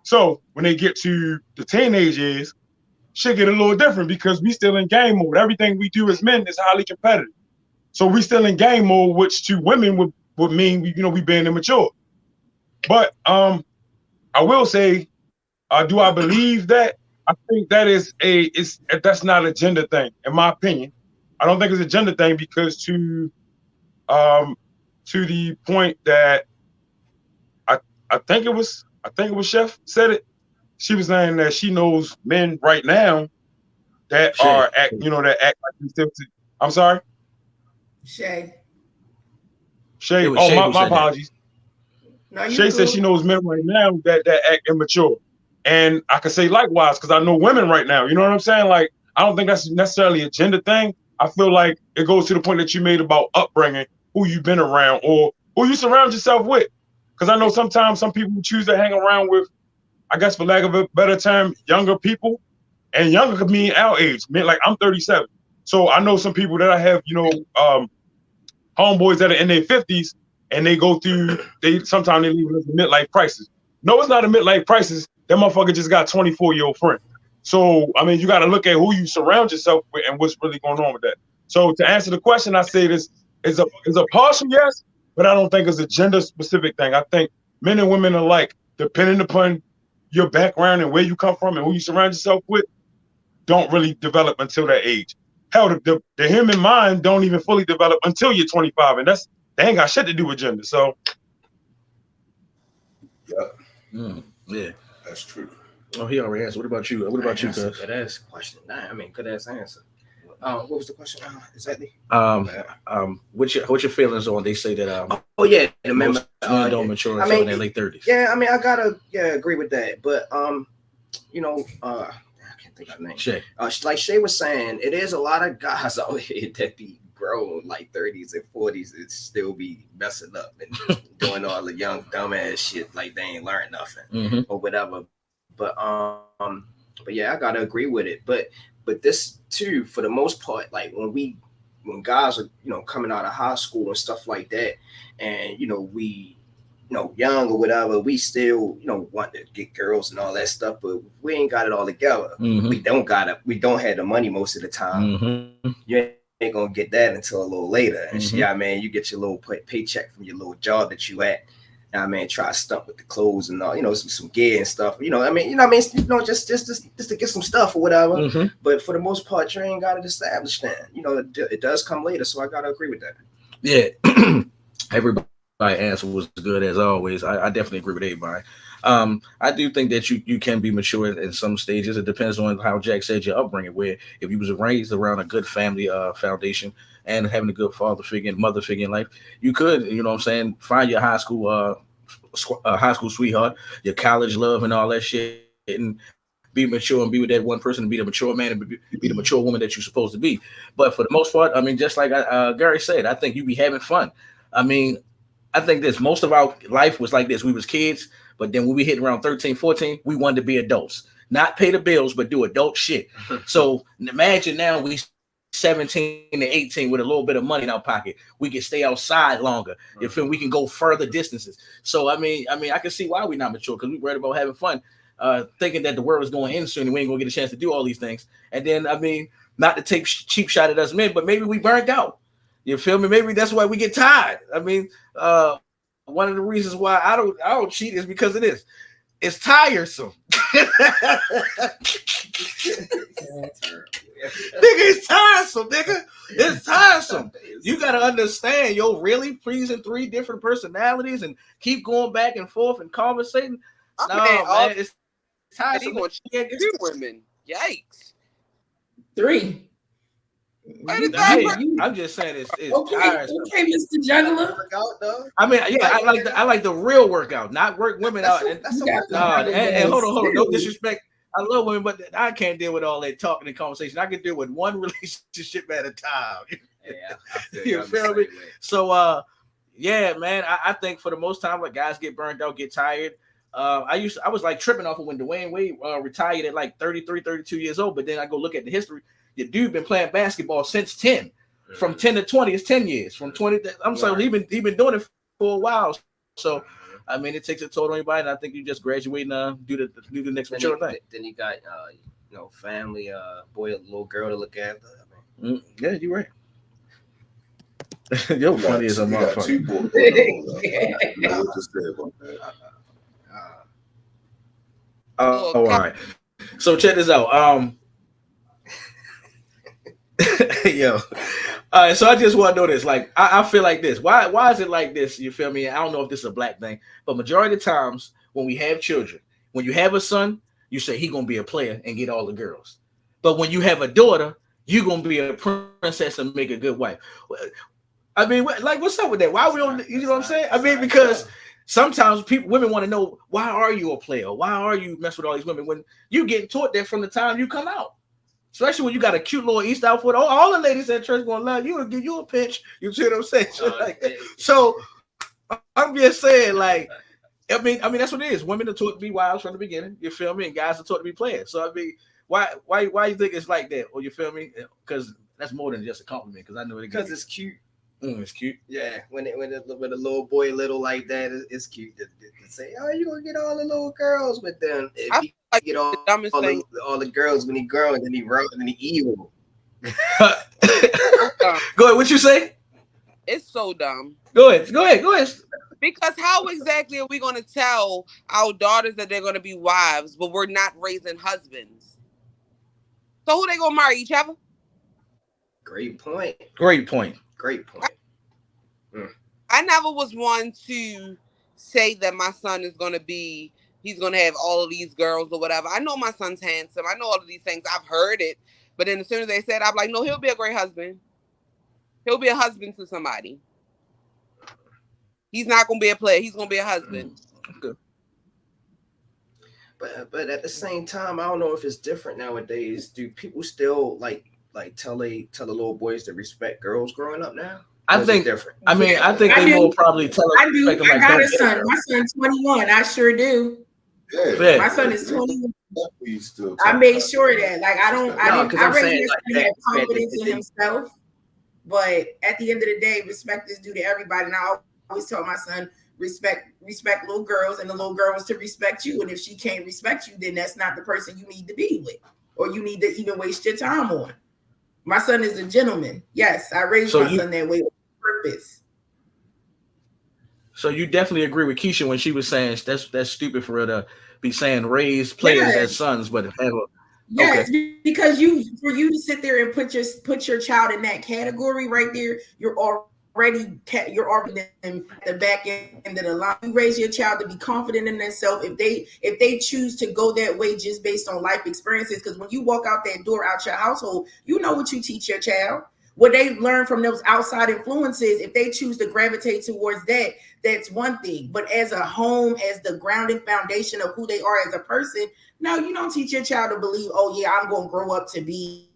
So when they get to the teenage years, shit get a little different because we still in game mode. Everything we do as men is highly competitive. So we still in game mode, which to women would mean we being immature. But I will say, do I believe that? I think that that's not a gender thing, in my opinion. I don't think it's a gender thing because to the point that I think it was Chef said it. She was saying that she knows men right now that act like they. I'm sorry. Shay. Oh, my apologies. No, Shay said she knows men right now that act immature. And I could say likewise, because I know women right now. You know what I'm saying? Like, I don't think that's necessarily a gender thing. I feel like it goes to the point that you made about upbringing, who you've been around, or who you surround yourself with. Because I know sometimes some people choose to hang around with, I guess for lack of a better term, younger people. And younger could mean our age. Like, I'm 37. So I know some people that I have, homeboys that are in their 50s, and they go through, sometimes they leave it as a midlife crisis. No, it's not a midlife crisis. That motherfucker just got a 24-year-old friend. So, I mean, you got to look at who you surround yourself with and what's really going on with that. So to answer the question, I say this is a partial yes, but I don't think it's a gender-specific thing. I think men and women alike, depending upon your background and where you come from and who you surround yourself with, don't really develop until that age. Hell, the human mind don't even fully develop until you're 25, and they ain't got shit to do with gender. So, yeah, yeah, that's true. Oh, he already answered. What about you? What about you, That's a cuz? good ass question. I mean, good ass answer. What was the question exactly? What's your feelings on? They say that Oh yeah, the most men don't mature until in their late 30s. Yeah, I mean, I gotta agree with that. But I can't think of her name. Shay. Like Shay was saying, it is a lot of guys out here that be grown like 30s and 40s and still be messing up and doing all the young dumbass shit like they ain't learned nothing or whatever. But yeah, I gotta agree with it. But this too, for the most part, like when guys are coming out of high school and stuff like that, and we young or whatever, we still want to get girls and all that stuff, but we ain't got it all together. We don't have the money most of the time. You ain't gonna get that until a little later. And you get your little paycheck from your little job that you at. Try to stunt with the clothes and all, some gear and stuff. Just to get some stuff or whatever. But for the most part, you ain't got it established then. It does come later, so I gotta agree with that. Yeah, everybody answer was good as always. I definitely agree with everybody. I do think that you can be mature in some stages. It depends on how Jack said your upbringing. Where if you was raised around a good family foundation and having a good father figure and mother figure in life, you could, find your high school sweetheart, your college love, and all that shit, and be mature and be with that one person and be the mature man and be the mature woman that you're supposed to be. But for the most part, just like Gary said, I think you be having fun. I think this most of our life was like this. We was kids, but then when we hit around 13, 14, we wanted to be adults. Not pay the bills, but do adult shit. So imagine now we 17 to 18 with a little bit of money in our pocket. We can stay outside longer. You feel we can go further distances. So I can see why we're not mature, because we worried about having fun, thinking that the world is going to end soon and we ain't gonna get a chance to do all these things. And then not to take cheap shot at us men, but maybe we burnt out. You feel me? Maybe that's why we get tired. One of the reasons why I don't cheat is because of this. It's tiresome. Nigga, it's tiresome, nigga. It's tiresome. You gotta understand, you're really pleasing 3 different personalities and keep going back and forth and conversating. Man, it's tiresome. Two women. Yikes. 3. I'm just saying it's tiresome. Okay, Mr. Juggler. I like the real workout, not work women out. And hold on, no disrespect. I love women, but I can't deal with all that talking and conversation. I can deal with one relationship at a time. You feel me? So, man, I think for the most time, like guys get burned out, get tired. I was like tripping off of when Dwayne Wade retired at like 33, 32 years old. But then I go look at the history. The dude been playing basketball since 10. From 10 to 20, it's 10 years. From 20, he been doing it for a while. So, it takes a toll on anybody, and I think you just graduate and do the next mature thing. Then you got family, boy, a little girl to look after. Yeah, you're right. You're funny as a motherfucker. 2 boys. What to say about that? All right. So check this out. Yo. All right, so I just want to know this. Like, I feel like this. Why is it like this? You feel me? I don't know if this is a black thing, but majority of the times when we have children, when you have a son, you say he gonna be a player and get all the girls. But when you have a daughter, you gonna be a princess and make a good wife. What's up with that? Why we don't? You know what I'm saying? Because sometimes women want to know, why are you a player? Why are you messing with all these women when you getting taught that from the time you come out? Especially when you got a cute little East outfit. All the ladies at church gonna love you and give you a pinch. You see what I'm saying? So I'm just saying, like, that's what it is. Women are taught to be wives from the beginning. You feel me? And guys are taught to be players. So why you think it's like that? Or you feel me? Because that's more than just a compliment. Because I know it. Because it's cute. It's cute. Yeah, when a little boy little like that, it's cute to say, "Oh, you gonna get all the little girls," but then if he get all the girls when he grown, then he wrong and he evil. Go ahead. What you say? It's so dumb. Go ahead. Because how exactly are we going to tell our daughters that they're going to be wives, but we're not raising husbands? So who they going to marry? Each other? Great point. I never was one to say that my son is going to be he's gonna have all of these girls or whatever. I know my son's handsome. I know all of these things. I've heard it. But then as soon as they said, I'm like, no, he'll be a great husband. He'll be a husband to somebody. He's not gonna be a player. He's gonna be a husband. Okay. But at the same time, I don't know if it's different nowadays. Do people still like tell the little boys to respect girls growing up now? I think different. I mean, I think they will probably tell us. I do. I got a son. My son's 21. I sure do. Yeah. My son is 21. Still I made sure that, like, I raised him to have confidence in himself. But at the end of the day, respect is due to everybody. And I always tell my son, respect little girls, and the little girl is to respect you. And if she can't respect you, then that's not the person you need to be with, or you need to even waste your time on. My son is a gentleman. Yes, I raised my son that way on purpose. So you definitely agree with Keisha when she was saying that's stupid for her to be saying raise players as sons, but have a yes, because for you to sit there and put your child in that category right there, you're already in the back end of the line. You raise your child to be confident in themselves. If they choose to go that way just based on life experiences, because when you walk out that door out your household, you know what you teach your child. What they learn from those outside influences, if they choose to gravitate towards that, that's one thing. But as a home, as the grounding foundation of who they are as a person, no, you don't teach your child to believe, oh yeah, I'm going to grow up to be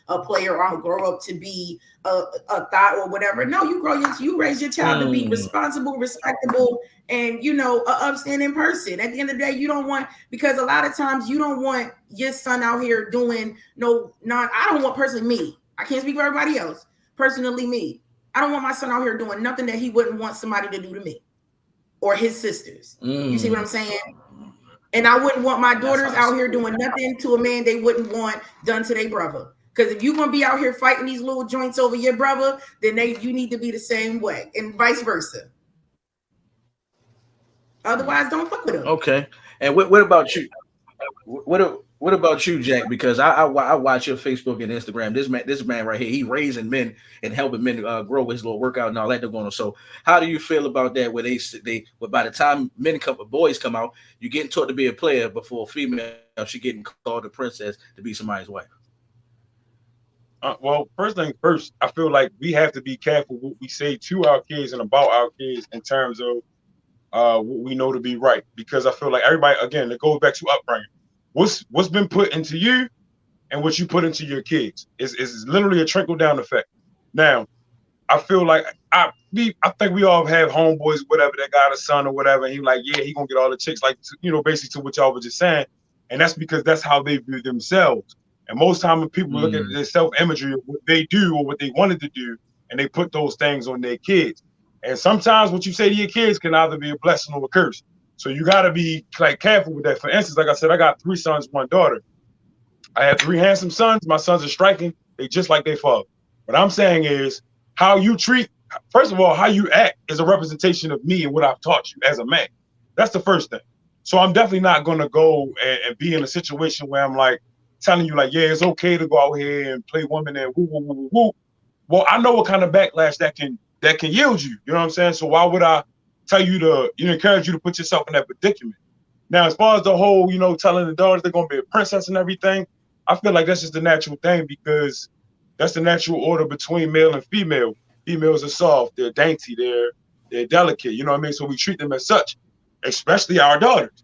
a player, or I'm going to grow up to be a thought or whatever. No, you raise your child to be responsible, respectable, and, you know, an upstanding person. At the end of the day, you don't want, because a lot of times you don't want your son out here doing I don't want personally me. I can't speak for everybody else. Personally, me. I don't want my son out here doing nothing that he wouldn't want somebody to do to me or his sisters. You see what I'm saying? And I wouldn't want my daughters out here doing nothing to a man they wouldn't want done to their brother. Because if you're going to be out here fighting these little joints over your brother, then you need to be the same way, and vice versa. Otherwise, don't fuck with them. Okay. And what about you? What about you, Jack? Because I watch your Facebook and Instagram. This man right here, he raising men and helping men grow his little workout and all that they're going on. So how do you feel about that? Where by the time boys come out, you getting taught to be a player before a female, she getting called a princess to be somebody's wife. Well, first thing first, I feel like we have to be careful what we say to our kids and about our kids in terms of what we know to be right. Because I feel like everybody, again, it goes back to upbringing. What's been put into you and what you put into your kids is literally a trickle down effect. Now, I feel like I think we all have homeboys, whatever, that got a son or whatever, and he's like, yeah, he gonna get all the chicks, like, you know, basically to what y'all was just saying, and that's because that's how they view themselves. And most time when people look at their self-imagery of what they do or what they wanted to do, and they put those things on their kids. And sometimes what you say to your kids can either be a blessing or a curse. So you got to be like careful with that. For instance, like I said, I got 3 sons, 1 daughter. I have 3 handsome sons. My sons are striking. They just like their father. What I'm saying is how you treat, first of all, how you act is a representation of me and what I've taught you as a man. That's the first thing. So I'm definitely not going to go and be in a situation where I'm like telling you like, yeah, it's okay to go out here and play women and woo, woo, woo, woo, woo. Well, I know what kind of backlash that can yield you. You know what I'm saying? So why would I tell you to, encourage you to put yourself in that predicament? Now, as far as the whole, telling the daughters they're going to be a princess and everything, I feel like that's just the natural thing because that's the natural order between male and female. Females are soft, they're dainty, they're delicate, you know what I mean? So we treat them as such, especially our daughters.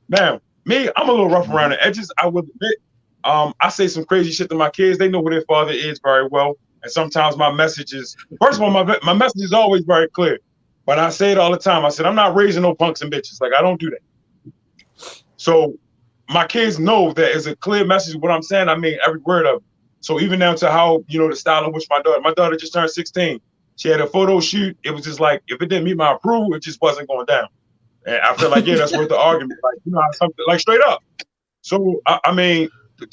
Now, me, I'm a little rough around the edges, I will admit. I say some crazy shit to my kids. They know who their father is very well. And sometimes my message is, first of all, my message is always very clear. But I say it all the time. I said, I'm not raising no punks and bitches. Like, I don't do that. So my kids know that it's a clear message. What I'm saying, I mean every word of it. So even down to how, the style in which my daughter just turned 16. She had a photo shoot. It was just like, if it didn't meet my approval, it just wasn't going down. And I feel like, yeah, that's worth the argument. Like, something like straight up. So, I mean,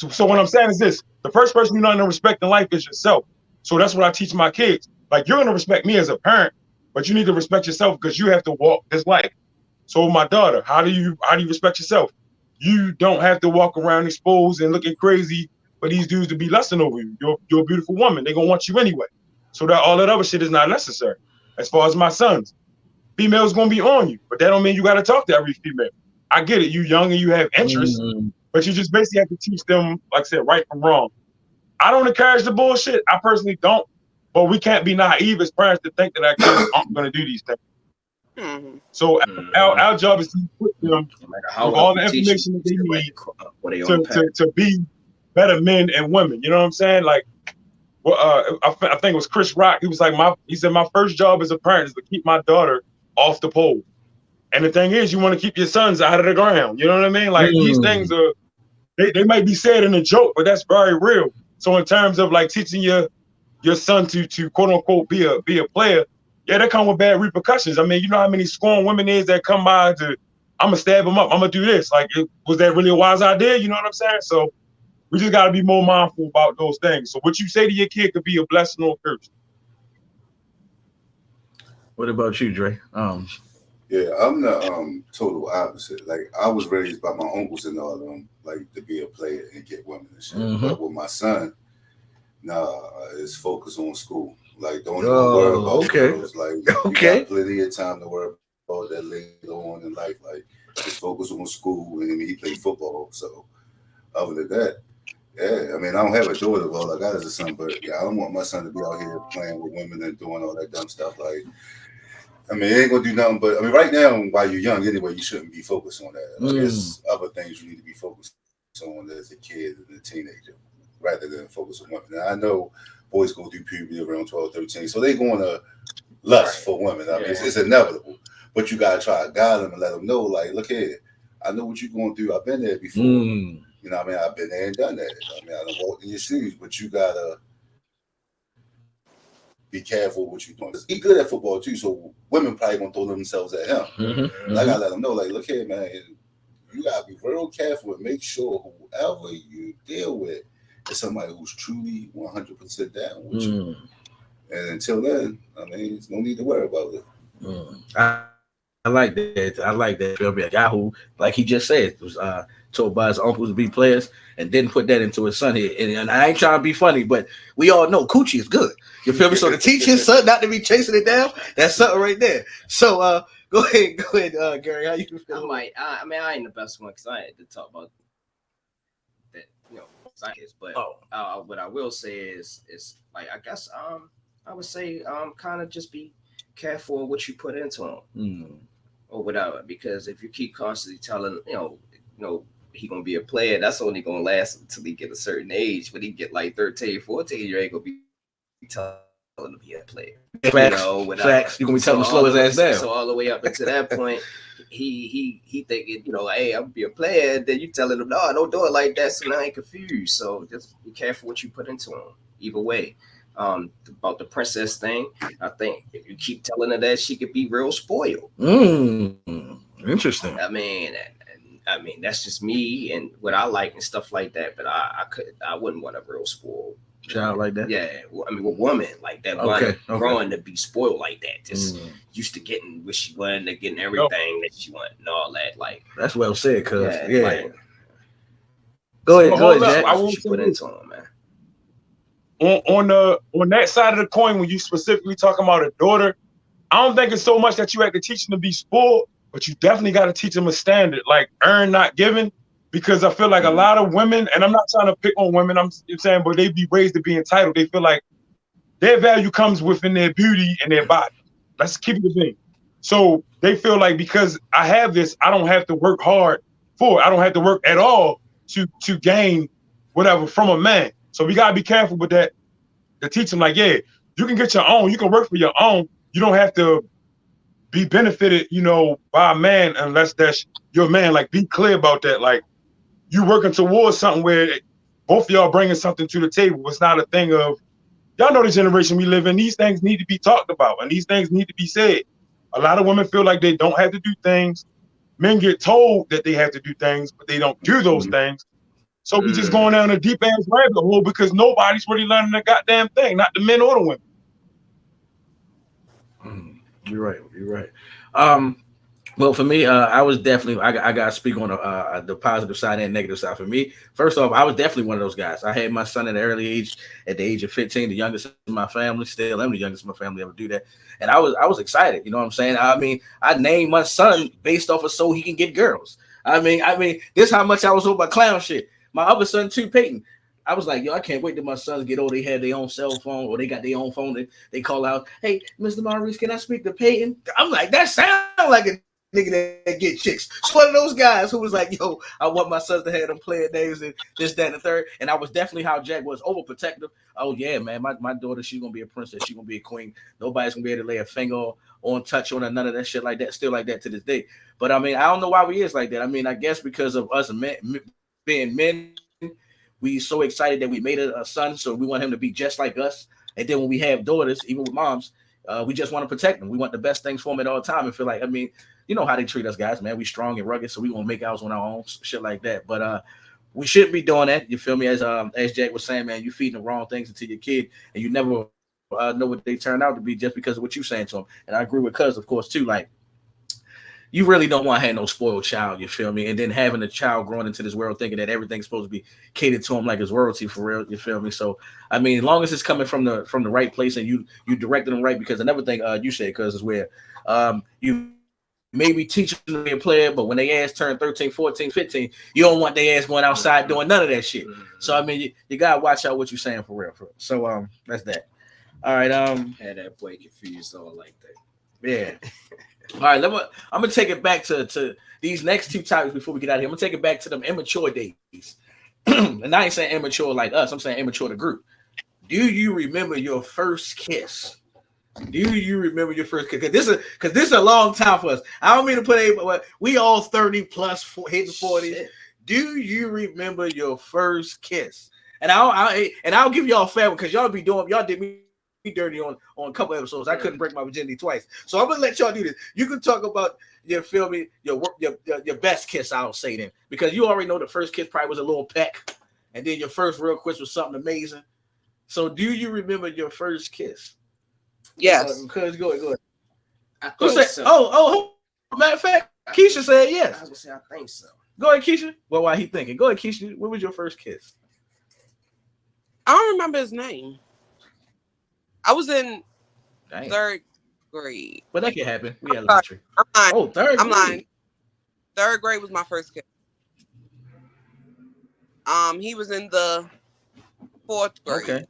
so what I'm saying is this. The first person you learn to respect in life is yourself. So that's what I teach my kids. Like, you're going to respect me as a parent, but you need to respect yourself because you have to walk this life. So my daughter, how do you respect yourself? You don't have to walk around exposed and looking crazy for these dudes to be lusting over you. You're a beautiful woman. They're going to want you anyway. So that all that other shit is not necessary. As far as my sons, females going to be on you, but that don't mean you got to talk to every female. I get it. You young and you have interest, but you just basically have to teach them, like I said, right from wrong. I don't encourage the bullshit. I personally don't. But we can't be naive as parents to think that our kids aren't going to do these things. Mm-hmm. So our job is to put them with all the information that they need to be better men and women. You know what I'm saying? Like, I think it was Chris Rock. He was like, he said, my first job as a parent is to keep my daughter off the pole. And the thing is, you want to keep your sons out of the ground. You know what I mean? Like these things are, they might be said in a joke, but that's very real. So in terms of like teaching your son to quote unquote be a player, yeah, that come with bad repercussions. I mean, you know how many scorned women is that come by to, I'm gonna stab him up, I'm gonna do this. Like, was that really a wise idea? You know what I'm saying? So we just gotta be more mindful about those things. So what you say to your kid could be a blessing or a curse. What about you, Dre? Yeah, I'm the total opposite. Like, I was raised by my uncles and all of them, like, to be a player and get women and shit. But with my son, it's focus on school. Like, don't even worry about girls. Like, you got plenty of time to worry about that later on in life. Like, just focus on school. And he played football. So, other than that, yeah, I mean, I don't have a daughter. All I got is a son. But, yeah, I don't want my son to be out here playing with women and doing all that dumb stuff. Like, I mean, it ain't going to do nothing. But, I mean, right now, while you're young anyway, you shouldn't be focused on that. Like, there's other things you need to be focused on as a kid and a teenager, rather than focus on women. Now, I know boys go through puberty around 12, 13, so they're going to lust for women. I mean, it's inevitable. But you got to try to guide them and let them know, like, look here, I know what you're going through. I've been there before. You know what I mean? I've been there and done that. I mean, I done walked in your shoes, but you got to be careful what you're doing. He's good at football, too, so women probably going to throw themselves at him. I got to let them know, like, look here, man, you got to be real careful and make sure whoever you deal with is somebody who's truly 100% down with you. And until then, I mean, there's no need to worry about it. I like that. I like that. There'll be a guy who, like he just said, was told by his uncles to be players and didn't put that into his son here. And I ain't trying to be funny, but we all know coochie is good. You feel me? So to teach his son not to be chasing it down, that's something right there. So go ahead, Gary. How you feel? I mean, I ain't the best one because I had to talk about that, you know, science. But what I will say is like, I guess I would say kind of just be careful of what you put into him or whatever, because if you keep constantly telling you know he gonna be a player, that's only gonna last until he get a certain age. When he get like 13, 14, you ain't gonna be telling him to be a player. Facts. Facts. You gonna be telling him to slow his ass down. So all the way up until that point, he thinking, you know, hey, I'm gonna be a player. And then you telling him, no, don't do it like that. So now I ain't confused. So just be careful what you put into him. Either way. About the princess thing, I think if you keep telling her that, she could be real spoiled. Interesting. I mean, that's just me and what I like and stuff like that. But I wouldn't want a real spoiled child like that. Yeah, I mean, a woman like that, growing to be spoiled like that, just used to getting what she wanted, getting everything that she wanted and all that. Like, that's well said, cuz like, go ahead, Jack. I won't put into him, man. On that side of the coin, when you specifically talking about a daughter, I don't think it's so much that you have to teach them to be spoiled, but you definitely got to teach them a standard, like earn, not given. Because I feel like a lot of women, and I'm not trying to pick on women, I'm saying, but they be raised to be entitled. They feel like their value comes within their beauty and their body. Let's keep it a thing. So they feel like because I have this, I don't have to work hard for it. I don't have to work at all to gain whatever from a man. So we gotta be careful with that. To teach them, like, yeah, you can get your own, you can work for your own. You don't have to be benefited, you know, by a man unless that's your man. Like, be clear about that. Like, you working towards something where both of y'all bringing something to the table. It's not a thing of, y'all know the generation we live in. These things need to be talked about and these things need to be said. A lot of women feel like they don't have to do things. Men get told that they have to do things, but they don't do those things. So we just going down a deep ass rabbit hole because nobody's really learning the goddamn thing, not the men or the women. You're right. Well, for me, I was definitely, I got to speak on the positive side and negative side. For me, first off, I was definitely one of those guys. I had my son at an early age, at the age of 15, the youngest in my family. Still, I'm the youngest in my family ever do that. And I was excited. You know what I'm saying? I mean, I named my son based off of so he can get girls. I mean, this how much I was over by clown shit. My other son too, Peyton. I was like, yo, I can't wait till my sons get old. They have their own cell phone or they got their own phone. They call out, hey, Mr. Maurice, can I speak to Peyton? I'm like, that sounds like a nigga that get chicks. It's one of those guys who was like, yo, I want my sons to have them playing names and this, that, and the third. And I was definitely how Jack was, overprotective. Oh, yeah, man, my daughter, she's going to be a princess. She's going to be a queen. Nobody's going to be able to lay a finger on touch on her, none of that shit like that. Still like that to this day. But, I mean, I don't know why we is like that. I mean, I guess because of us being men, we so excited that we made a son, so we want him to be just like us. And then when we have daughters, even with moms, we just want to protect them. We want the best things for them at all time and feel like, I mean, you know how they treat us guys, man. We strong and rugged, so we want to make ours on our own, shit like that. But we shouldn't be doing that. You feel me? As Jack was saying, man, you feeding the wrong things into your kid, and you never know what they turn out to be just because of what you're saying to them. And I agree with Cuz, of course, too. Like, you really don't want to have no spoiled child, you feel me? And then having a child growing into this world thinking that everything's supposed to be catered to him like it's royalty for real, you feel me? So, I mean, as long as it's coming from the right place and you directed them right, because another thing you said, Cuz, is where you maybe teach them to be a player, but when they ass turn 13, 14, 15, you don't want their ass going outside doing none of that shit. So, I mean, you got to watch out what you're saying for real. So, that's that. All right. Had that boy confused all like that. Yeah. All right, I'm gonna take it back to these next two topics before we get out of here. I'm gonna take it back to them immature days. And I ain't saying immature like us, I'm saying immature the group. Do you remember your first kiss? Do you remember your first kiss? Because this is a long time for us. I don't mean to put we all 30 plus hitting 40. Do you remember your first kiss? And I'll give y'all a fair one because y'all did me dirty on a couple episodes. I couldn't break my virginity twice, so I'm gonna let y'all do this. You can talk about your best kiss. I'll say then, because you already know the first kiss probably was a little peck, and then your first real kiss was something amazing. So, do you remember your first kiss? Yes. Because go ahead. I think so. Oh, matter of fact, Keisha said yes. I was gonna say I think so. Go ahead, Keisha. Well, why he thinking? Go ahead, Keisha. What was your first kiss? I don't remember his name. I was in third grade. But that can happen. We I'm lying. Oh, third grade. I'm lying. Third grade was my first kiss. He was in the fourth grade. Okay.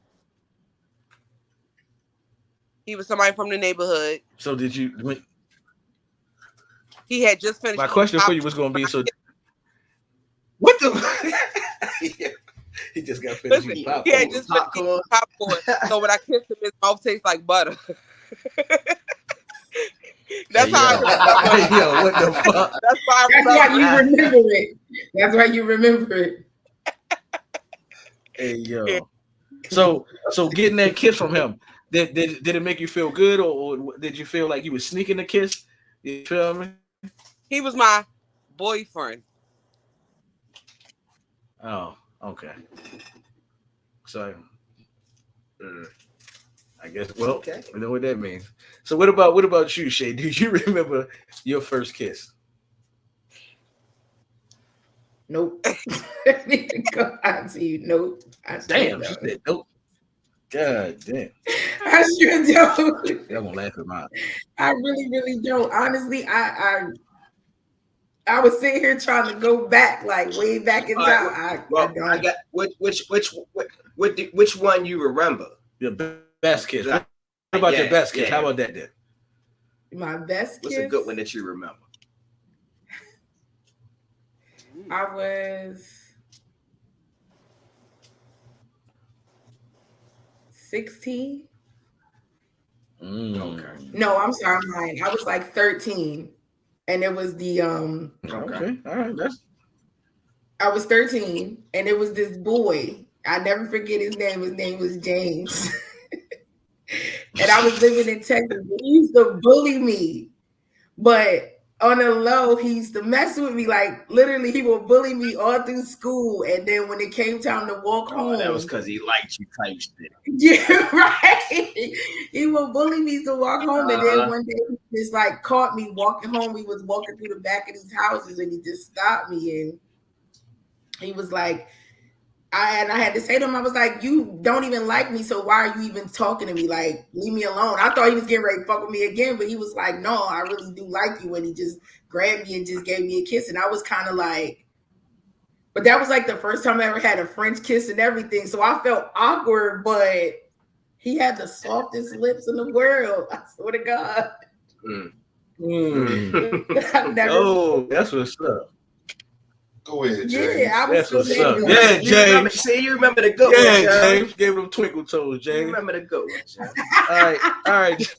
He was somebody from the neighborhood. So did you? He had just finished. My question for you was going to be what the? He just got finished. Listen, he had just finished eating popcorn. So when I kissed him, his mouth tastes like butter. That's how I remember. Yo, what the fuck? That's why you remember it. That's why you remember it. Hey, yo. Yeah. So getting that kiss from him, did it make you feel good, or did you feel like you were sneaking the kiss? You feel me? He was my boyfriend. Oh, okay. So, I guess. Well, okay. We know what that means. So, what about you, Shay? Do you remember your first kiss? Nope. Go out to you. Nope. Damn, she said nope. God damn. I sure don't. I'm gonna laugh at mine. I really, really don't. Honestly, I was sitting here trying to go back, like way back in time. I got which one you remember? Your best kiss. What about your best kiss? How about that then? My best kiss? What's a good one that you remember? I was 16. Okay. No, I'm sorry, I'm lying. I was like 13. And it was the Okay. All right. I was 13 and it was this boy. I never forget his name. His name was James. And I was living in Texas. He used to bully me. But on the low, he used to mess with me. Like literally, he would bully me all through school. And then when it came time to walk home, that was because he liked you type shit. Yeah, right. He would bully me to walk home, and then one day he just like caught me walking home. We was walking through the back of these houses, and he just stopped me, and he was like, I had to say to him, I was like, you don't even like me, so why are you even talking to me? Like, leave me alone. I thought he was getting ready to fuck with me again, but he was like, no, I really do like you. And he just grabbed me and just gave me a kiss. And I was kind of like, but that was like the first time I ever had a French kiss and everything. So I felt awkward, but he had the softest lips in the world. I swear to God. Oh, that's what's up. Go ahead, James. Yeah, I was That's what's up. good. Yeah, James. See, you remember the good one. Yeah, James. Gave him twinkle toes, You James. remember the good one, James. All right.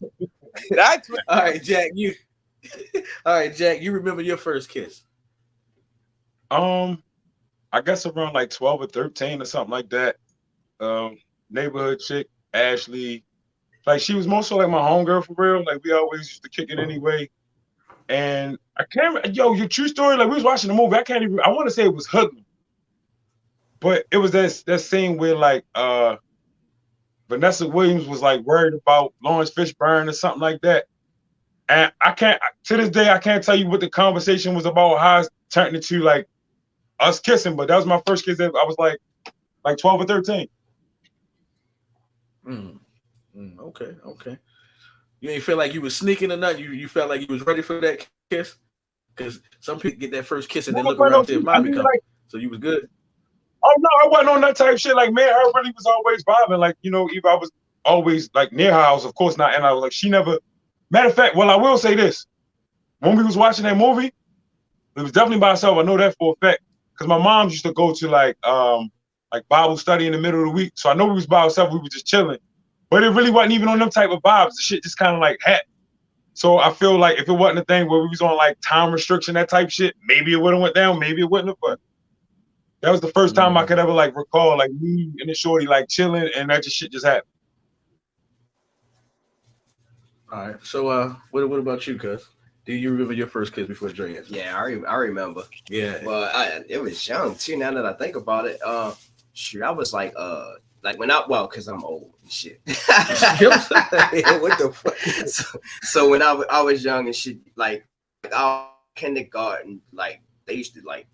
That's All right, Jack. Jack. You remember your first kiss? I guess around like 12 or 13 or something like that. Neighborhood chick, Ashley. Like she was mostly like my homegirl for real. Like we always used to kick it anyway. And I can't your true story, like we was watching the movie. I want to say it was Hoodlum. But it was that scene where like Vanessa Williams was like worried about Lawrence Fishburne or something like that. And to this day, I can't tell you what the conversation was about, how it turned into like us kissing, but that was my first kiss. I was like 12 or 13. Okay. You ain't feel like you was sneaking or nothing. You felt like you was ready for that kiss? Because some people get that first kiss and then look around their mommy come. So you was good? Oh no, I wasn't on that type of shit. Like me and her really was always vibing. Like, if I was always like near her house, of course not. And I was like, she never. Matter of fact, well, I will say this. When we was watching that movie, it was definitely by herself. I know that for a fact. Because my mom used to go to like Bible study in the middle of the week. So I know we was by ourselves, we were just chilling. But it really wasn't even on them type of vibes. The shit just kind of like happened. So I feel like if it wasn't a thing where we was on like time restriction, that type shit, maybe it would have went down, maybe it wouldn't have. But that was the first time I could ever like recall like me and the shorty like chilling, and that shit just happened. All right. So what about you, cuz? Do you remember your first kiss before Dre answered? Yeah, I remember. Yeah. But it was young too. Now that I think about it, shoot, I was like when because I'm old and shit. What the fuck? So when I was young and shit, like our kindergarten, like they used to like,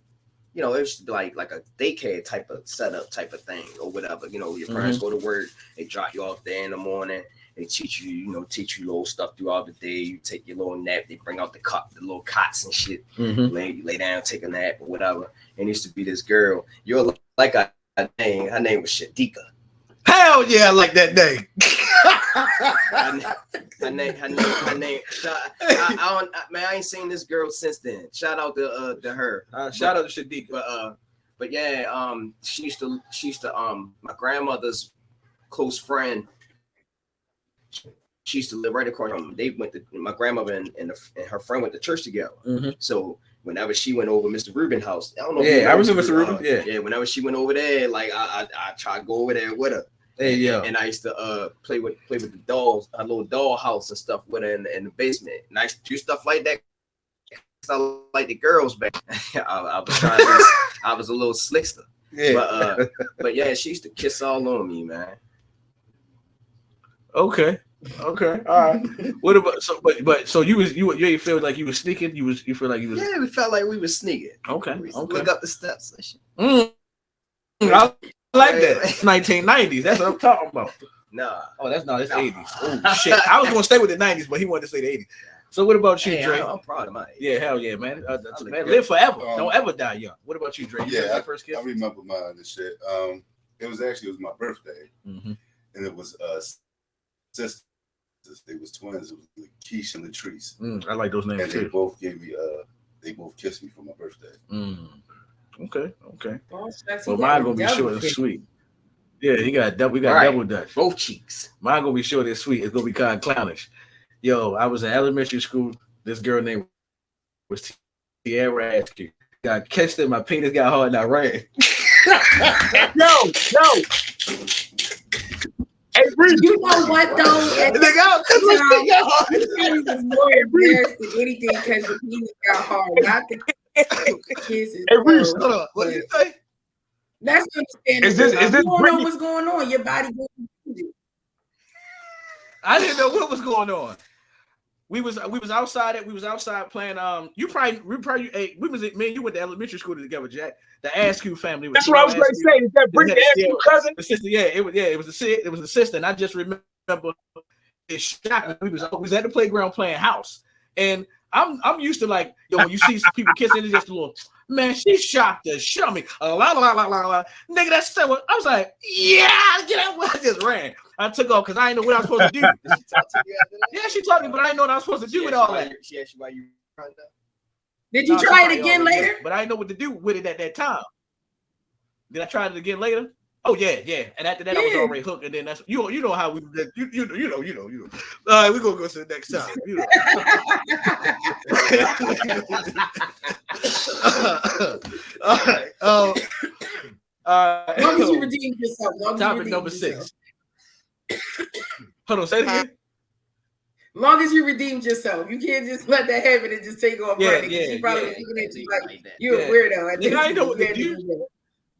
it used to be like a daycare type of setup type of thing or whatever. Your parents go to work, they drop you off there in the morning. They teach you little stuff throughout the day. You take your little nap. They bring out the little cots and shit. Lay down, take a nap or whatever. And used to be this girl. You're like her name. Her name was Shadika. Hell yeah, I like that name. her name. I ain't seen this girl since then. Shout out to her. Shout out to Shadika. But yeah, she used to my grandmother's close friend. She used to live right across from them. My grandmother and her friend went to church together. So whenever she went over Mr. Rubin's house, I don't know. Yeah, I remember Mr. Rubin. Yeah. Whenever she went over there, like I tried to go over there with her. Hey, yeah. And I used to play with the dolls, a little doll house and stuff with her in the basement. And I used to do stuff like that. I like the girls back. I was trying to. I was a little slickster. Yeah. But yeah, she used to kiss all on me, man. Okay. All right. What about so you feel like you was sneaking? You feel like you was? Yeah, we felt like we was sneaking. Okay. Look up the steps and shit. I like that. 1990s. That's what I'm talking about. Nah. Oh, it's 80s. Oh shit. I was gonna stay with the 90s, but he wanted to say the 80s. So what about you, Dre? I'm proud of my age. Yeah, hell yeah, man. Man, live forever. Don't ever die young. What about you, Dre? Yeah, first kiss? I remember mine and shit. It was my birthday, and it was sisters. They was twins. It was Keisha and Latrice. I like those names and too. They both gave me. They both kissed me for my birthday. Okay. Well, mine gonna be short and sweet. Yeah, we got double Dutch. Both cheeks. Mine gonna be short and sweet. It's gonna be kind of clownish. Yo, I was in elementary school. This girl named was Tiara Askew. Got kissed and my penis got hard and I ran. No. Hey, you know what though? At was more embarrassed than anything because the penis got hard, not the kisses. Hey, Reese, hold on. What do you say? That's understandable. Is this you don't know what's going on? Your body. I didn't know what was going on. We was outside. We was outside playing. We was me and you went to elementary school together, Jack. The Askew family. That's what I was going to say. Is that Bree the Askew cousin? The sister, it was the sister, and I just remember it shocked me. We was at the playground playing house, and I'm used to like when you see people kissing, it's just a little. Man, she shocked the shit on me. Nigga, that's so. I was like, yeah, get out. I just ran. I took off because I didn't know what I was supposed to do. Did she talk to you after that? Yeah, she told me, but I didn't know what I was supposed to do with all that. She asked you why you run down? Did you try it again later? But I didn't know what to do with it at that time. Did I try it again later? Oh yeah. And after that, I was already hooked. And then that's you know how we you know. All right, we're gonna go to the next time. You know. All right. As long as you redeem yourself. Topic number 6. Hold on, say it again. Long as you redeemed yourself, you can't just let that happen and just take off running. She probably looking at you like you're a weirdo. I didn't know what to do.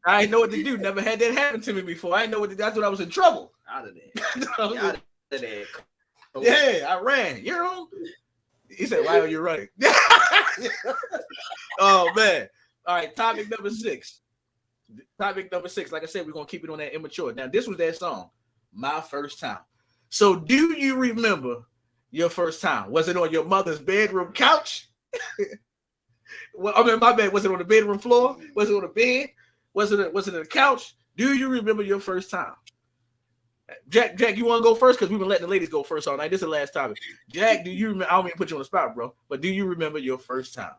I didn't know what to do. Never had that happen to me before. I didn't know what to do. That's when I was in trouble. Out of there. Yeah, I ran. You're on. He said, "Why are you running?" Oh man! All right, topic number 6. Topic number 6. Like I said, we're gonna keep it on that immature. Now, this was that song, "My First Time." So, do you remember your first time? Was it on your mother's bedroom couch? Well, I mean, my bad. Was it on the bedroom floor? Was it on the bed? Was it on the couch? Do you remember your first time? Jack, you want to go first? Because we've been letting the ladies go first all night. This is the last topic. Jack, do you remember? I don't mean to put you on the spot, bro, but do you remember your first time?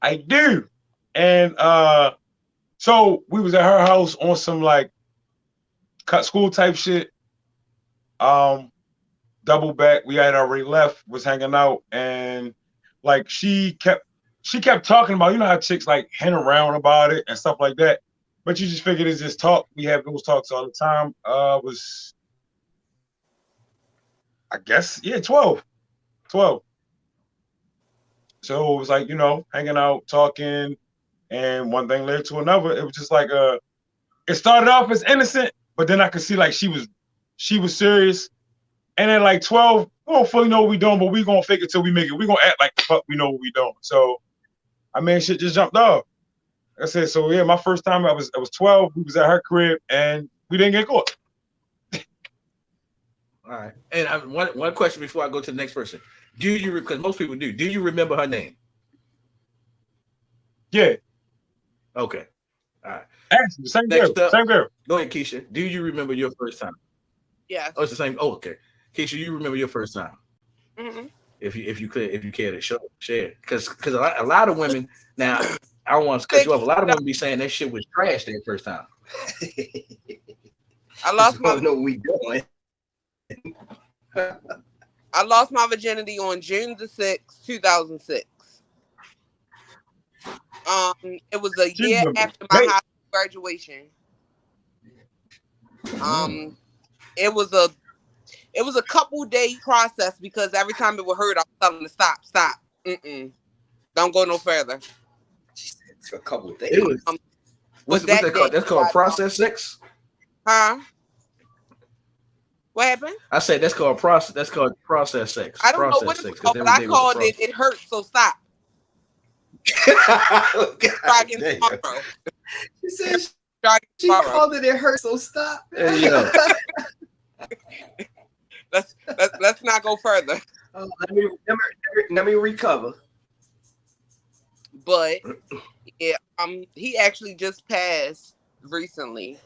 I do. And so we was at her house on some like cut school type shit. Double back. We had already left, was hanging out, and like she kept talking about, you know how chicks like hang around about it and stuff like that. But you just figured it's just talk. We have those talks all the time. Was I guess, 12. So it was like, you know, hanging out, talking, and one thing led to another. It was just like it started off as innocent, but then I could see like she was serious. And then like 12, we don't fully know what we doing, but we gonna fake it till we make it. We gonna act like fuck we know what we doing. So I mean, shit just jumped off. Like I said, so yeah, my first time I was 12. We was at her crib and we didn't get caught. All right. And one question before I go to the next person. Do you, because most people do, you remember her name? Yeah. Okay. All right. Actually, same girl. Go ahead, Keisha. Do you remember your first time? Yeah. Oh, it's the same. Oh, okay. Keisha, you remember your first time? Mm-hmm. If you care to share, because a lot of women now, I don't want to cut you off. A lot of women be saying that shit was trash their first time. I lost my. Know what we doing. I lost my virginity on June the 6th, 2006. It was a year after my high school graduation. It was a couple day process because every time it would hurt, I was telling them to stop. Don't go no further. It's a couple days. What's that called? That's called process sex? Huh? What happened? I said that's called process. That's called process sex. I don't know what it's called, but I called it. It hurts, so stop. She said she called it. It hurts, so stop. Yeah. Let's not go further. Let me recover. But yeah, he actually just passed recently.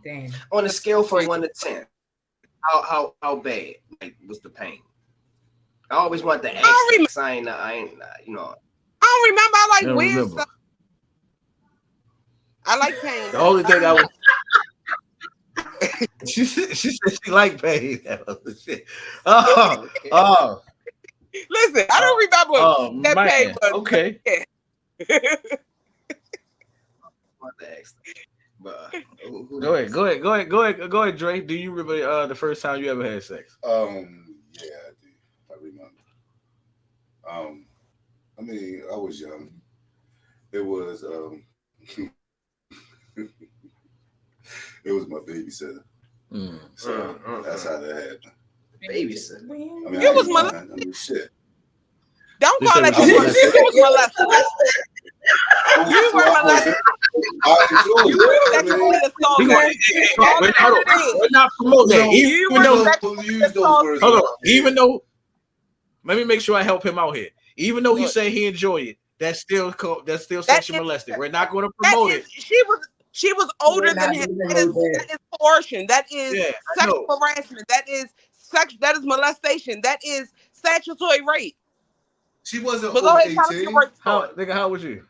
Damn. On a scale from 1 to 10, how bad was the pain? I always wanted to ask. I ain't, you know. I don't remember. I like weird stuff. I like pain. The only thing I was. She said she liked pain. Oh. Listen, I don't remember that pain. But okay. Yeah. Go ahead, Dre. Do you remember the first time you ever had sex? Yeah, I do. I remember. I mean, I was young. It was it was my babysitter. So that's how that happened. babysit. I mean, You I was ain't molested. lying. I mean, shit. Don't You call said that was you you molested. You was molested. You So were I molested. I enjoy You it. were I sexually mean, We gonna, assaulted. All wait, that hold on. it is. We're not promoting that. No, You Even were though, sexually use those words. assaulted. hold on. Even though, let me make sure I help him out here. Even though he Look, say he enjoyed it, that's still that sexual is molested. We're not going to that promote is it. she was older We're not than him. gonna That is promote that. coercion. That is Yeah, I sexual know. harassment. That is molestation. That is statutory rape. She wasn't But go over ahead, tell us your 18. rape How, story. nigga? How was you?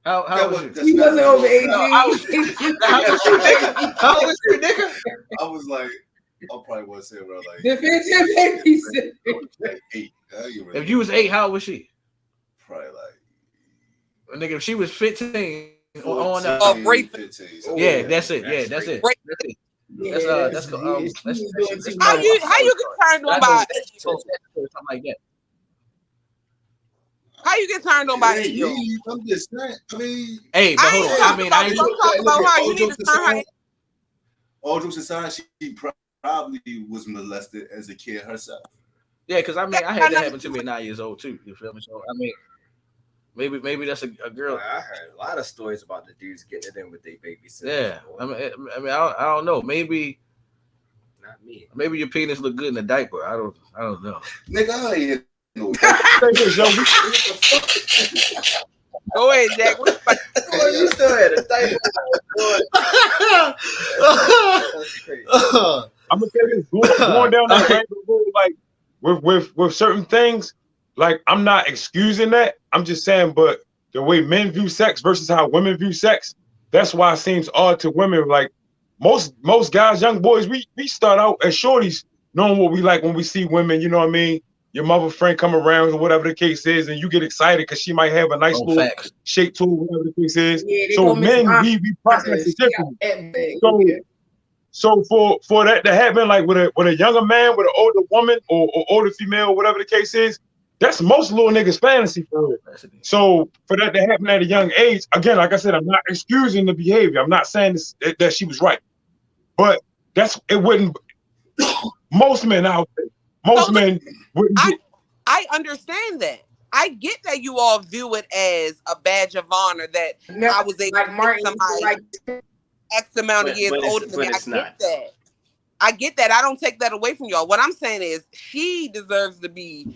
How That was was you? that's He not wasn't at over all. 18. No, how was you, nigga? How was you, nigga? I was like, I probably want to say around like Defend your babysit. like 8. I ain't really If you was 8, how old was she? probably like Nigga, if she was 15 on 14, up. Rape. 15. something Yeah, like that. that's it. Yeah, that's it. Rape. That's it. Yeah, That's she that's was doing too How much. you get turned on by an 8-year-old? something like that. How you get turned on It by an ain't 8-year-old? me. I'm just saying. I mean, Hey, but I hold ain't on. I talking mean, about I ain't. you. I'm talking about her. You need to turn her. all jokes aside, she probably was molested as a kid herself. Yeah, because I mean, I had that happen to me at 9 years old too. You feel me? So I mean, maybe that's a girl. I heard a lot of stories about the dudes getting it in with their babysitters. Yeah, I mean, I don't know. Maybe Not me. your penis look good in a diaper. I don't know. Nigga, I ain't hit no. Say this, yo. Go ahead, Jack. What the fuck? Boy, you still had a diaper. That's crazy. I'm gonna say this, going down that rainbow road, like with certain things, like I'm not excusing that. I'm just saying, but the way men view sex versus how women view sex, that's why it seems odd to women. Like most guys, young boys, we start out as shorties, knowing what we like when we see women. You know what I mean? Your mother friend come around or whatever the case is, and you get excited because she might have a nice little Facts. shape to her, whatever the case is. Yeah, they So gonna miss men, my- we process it differently. So, So for that to happen, like with a younger man, with an older woman or older female, whatever the case is, that's most little niggas' fantasy for real. So for that to happen at a young age, again, like I said, I'm not excusing the behavior. I'm not saying that she was right, but it wouldn't. Most men out there, men wouldn't. I understand that. I get that you all view it as a badge of honor that I was able like to Martin, get somebody like X amount of years older than me. I get that. I get that. I don't take that away from y'all. What I'm saying is she deserves to be,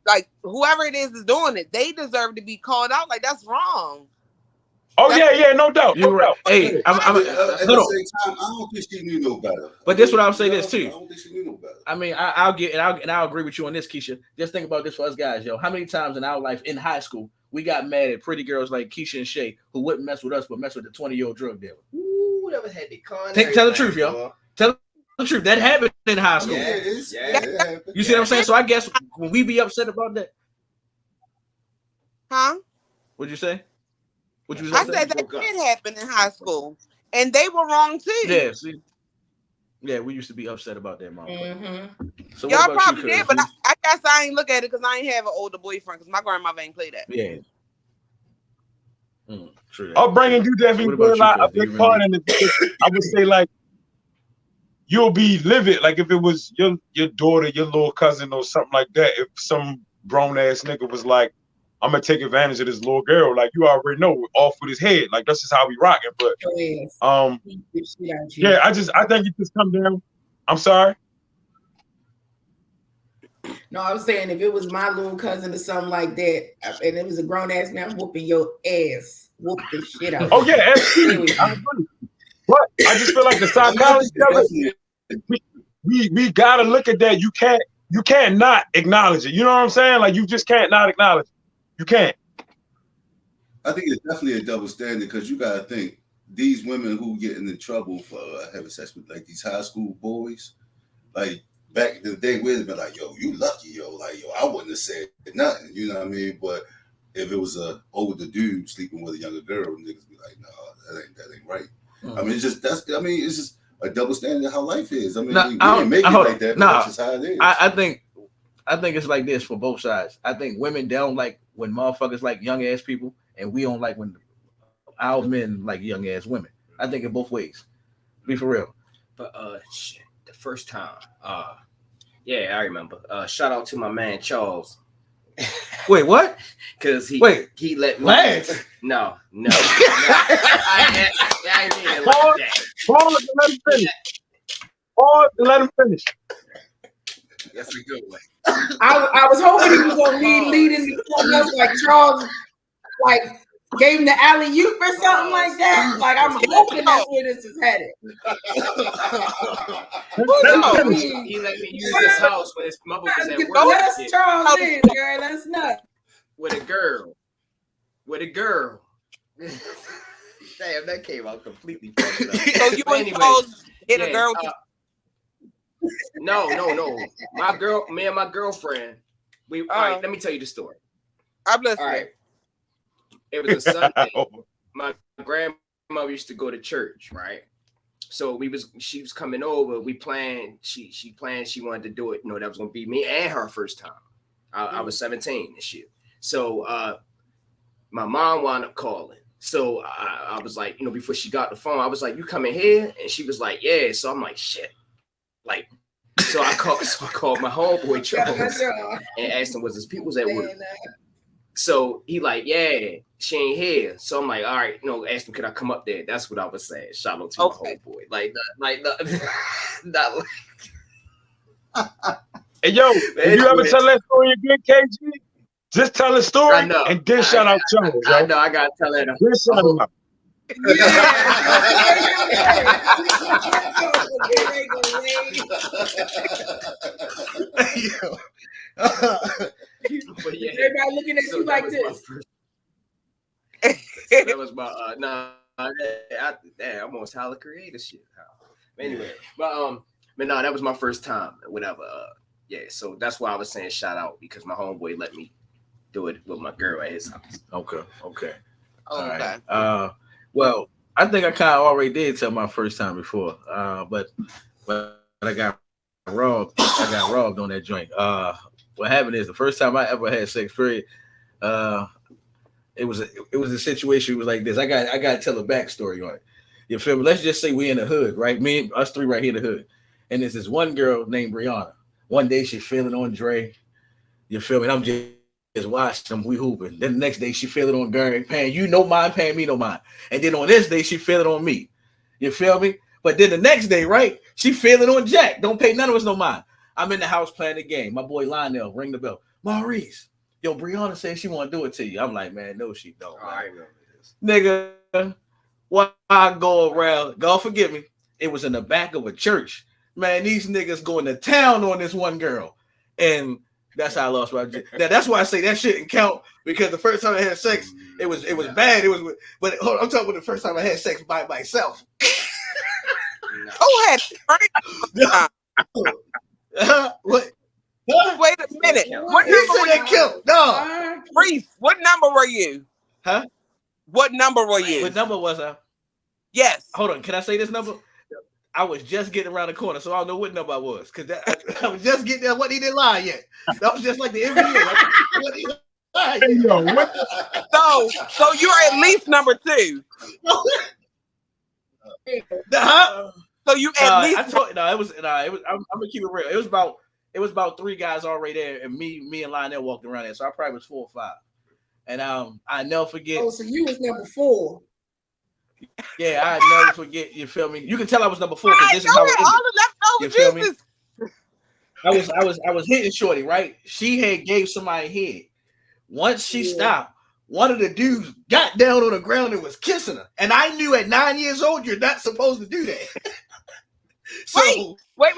like, whoever it is doing it, they deserve to be called out. Like, that's wrong. Oh yeah, no doubt. You're right. Hey, at the same time, I don't think she knew no better. But this what I'll say this too. I don't think she knew no better. I mean, I'll agree with you on this, Keisha. Just think about this for us guys, yo. How many times in our life in high school we got mad at pretty girls like Keisha and Shay who wouldn't mess with us but mess with the 20-year-old drug dealer? Ooh, that was had the con. Tell the truth, yo. Tell the truth. That happened in high school. Yeah, it is. Yeah. You see what I'm saying? So I guess when we be upset about that, Huh? what'd you say? What you I said that did happen in high school, and they were wrong too. Yeah, see. Yeah, we used to be upset about that, mom. Mm-hmm. So y'all what about probably you, did, but I guess I ain't look at it because I ain't have an older boyfriend because my grandmother ain't play that. Yeah. True. Upbringing, you definitely play a big part in it. I would say, like, you'll be livid, like if it was your daughter, your little cousin, or something like that. If some grown ass nigga was like, I'm gonna take advantage of this little girl, like you already know, off with his head. Like that's just how we rocking. But yeah, I think it just come down. I'm sorry. No, I was saying if it was my little cousin or something like that, and it was a grown ass man whooping your ass, whoop the shit out. Oh yeah, absolutely. I agree. But I just feel like the psychology of it, we gotta look at that. You can't not acknowledge it. You know what I'm saying? Like you just can't not acknowledge it. You can't. I think it's definitely a double standard because you gotta think these women who get into trouble for having sex with like these high school boys, like back in the day, we'd have been like, "Yo, you lucky, yo." Like, "Yo, I wouldn't have said nothing." You know what I mean? But if it was a older dude sleeping with a younger girl, niggas be like, "No, that ain't right." I mean, it's just a double standard of how life is. I mean, we didn't make it like that, but that's just how it is. I think it's like this for both sides. I think women don't like when motherfuckers like young ass people, and we don't like when our men like young ass women. I think it both ways. Be for real. But shit, the first time Yeah, I remember. Shout out to my man Charles. Wait, what? Because he let me. Lance. No. I mean it like that. Pause and let him finish. Pause and let him finish. That's a good one. I was hoping he was gonna lead into something else like Charles, like gave him the alley-oop or something like that. Like I'm hoping that's where this is headed. He let me use his house when his mother was at work. Let's Charles in, girl. Let's not. With a girl. Damn, that came out completely fucked up. So you and Charles hit a girl? No. Me and my girlfriend. All right, let me tell you the story. I'm listening. All right. It was a Sunday. My grandmother used to go to church, right? So she was coming over. We planned. She planned she wanted to do it. You know, that was gonna be me and her first time. I was 17 this year. So my mom wound up calling. So I was like, you know, before she got the phone, I was like, "You coming here?" And she was like, "Yeah." So I'm like, "Shit." Like, so I called my homeboy Charles and asked him, was his people's at work? So he like, "Yeah, she ain't here." So I'm like, "All right, you know," asked him, "Could I come up there?" That's what I was saying. Shout out to my homeboy. Hey, yo, if you ever tell that story again, KG, just tell the story and then shout out Charles. I know, I gotta tell it. Just shout him out. Everybody looking at you like this. That was my I'm on Tyler Creator shit. Anyway, but no, that was my first time. Whatever. Yeah, so that's why I was saying shout out, because my homeboy let me do it with my girl at his house. Okay. All Okay. right. Well, I think I kind of already did tell my first time before, but I got robbed. I got robbed on that joint. What happened is the first time I ever had sex, period. It was a situation. It was like this. I got to tell a backstory on it. You feel me? Let's just say we in the hood, right? Me and us three right here in the hood, and there's this one girl named Brianna. One day she feeling on Dre. You feel me? And I'm just watching them, we hooping. Then the next day she feeling on Gary, paying you no mind, paying me no mind. And then on this day she feeling on me. You feel me? But then the next day, right? She feeling on Jack. Don't pay none of us no mind. I'm in the house playing the game. My boy Lionel ring the bell. Maurice, yo, Brianna said she want to do it to you. I'm like, man, no, she don't. I remember this. Nigga, why I go around? God forgive me. It was in the back of a church. Man, these niggas going to town on this one girl. And that's how I lost my. Now that's why I say that shouldn't count, because the first time I had sex, it was bad. But hold on, I'm talking about the first time I had sex by myself. Who had what? Wait a minute. What He said that killed. No. Reese, what number were you? Huh? What number were you? What number was I? Yes. Hold on. Can I say this number? I was just getting around the corner, so I don't know what number I was, because I was just getting there. What he didn't lie yet. That was just like the NBA. So you're at least number 2. So you at least. I'm gonna keep it real. It was about 3 guys already there, and me and Lionel walked around there. So I probably was 4 or 5. And I never forget. Oh, so you was number 4. Yeah, I never forget. You feel me? You can tell I was number 4 because this is how it ended. You feel me? I was hitting shorty, right? She had gave somebody head. Once she stopped, one of the dudes got down on the ground and was kissing her. And I knew at 9 years old, you're not supposed to do that. So, wait.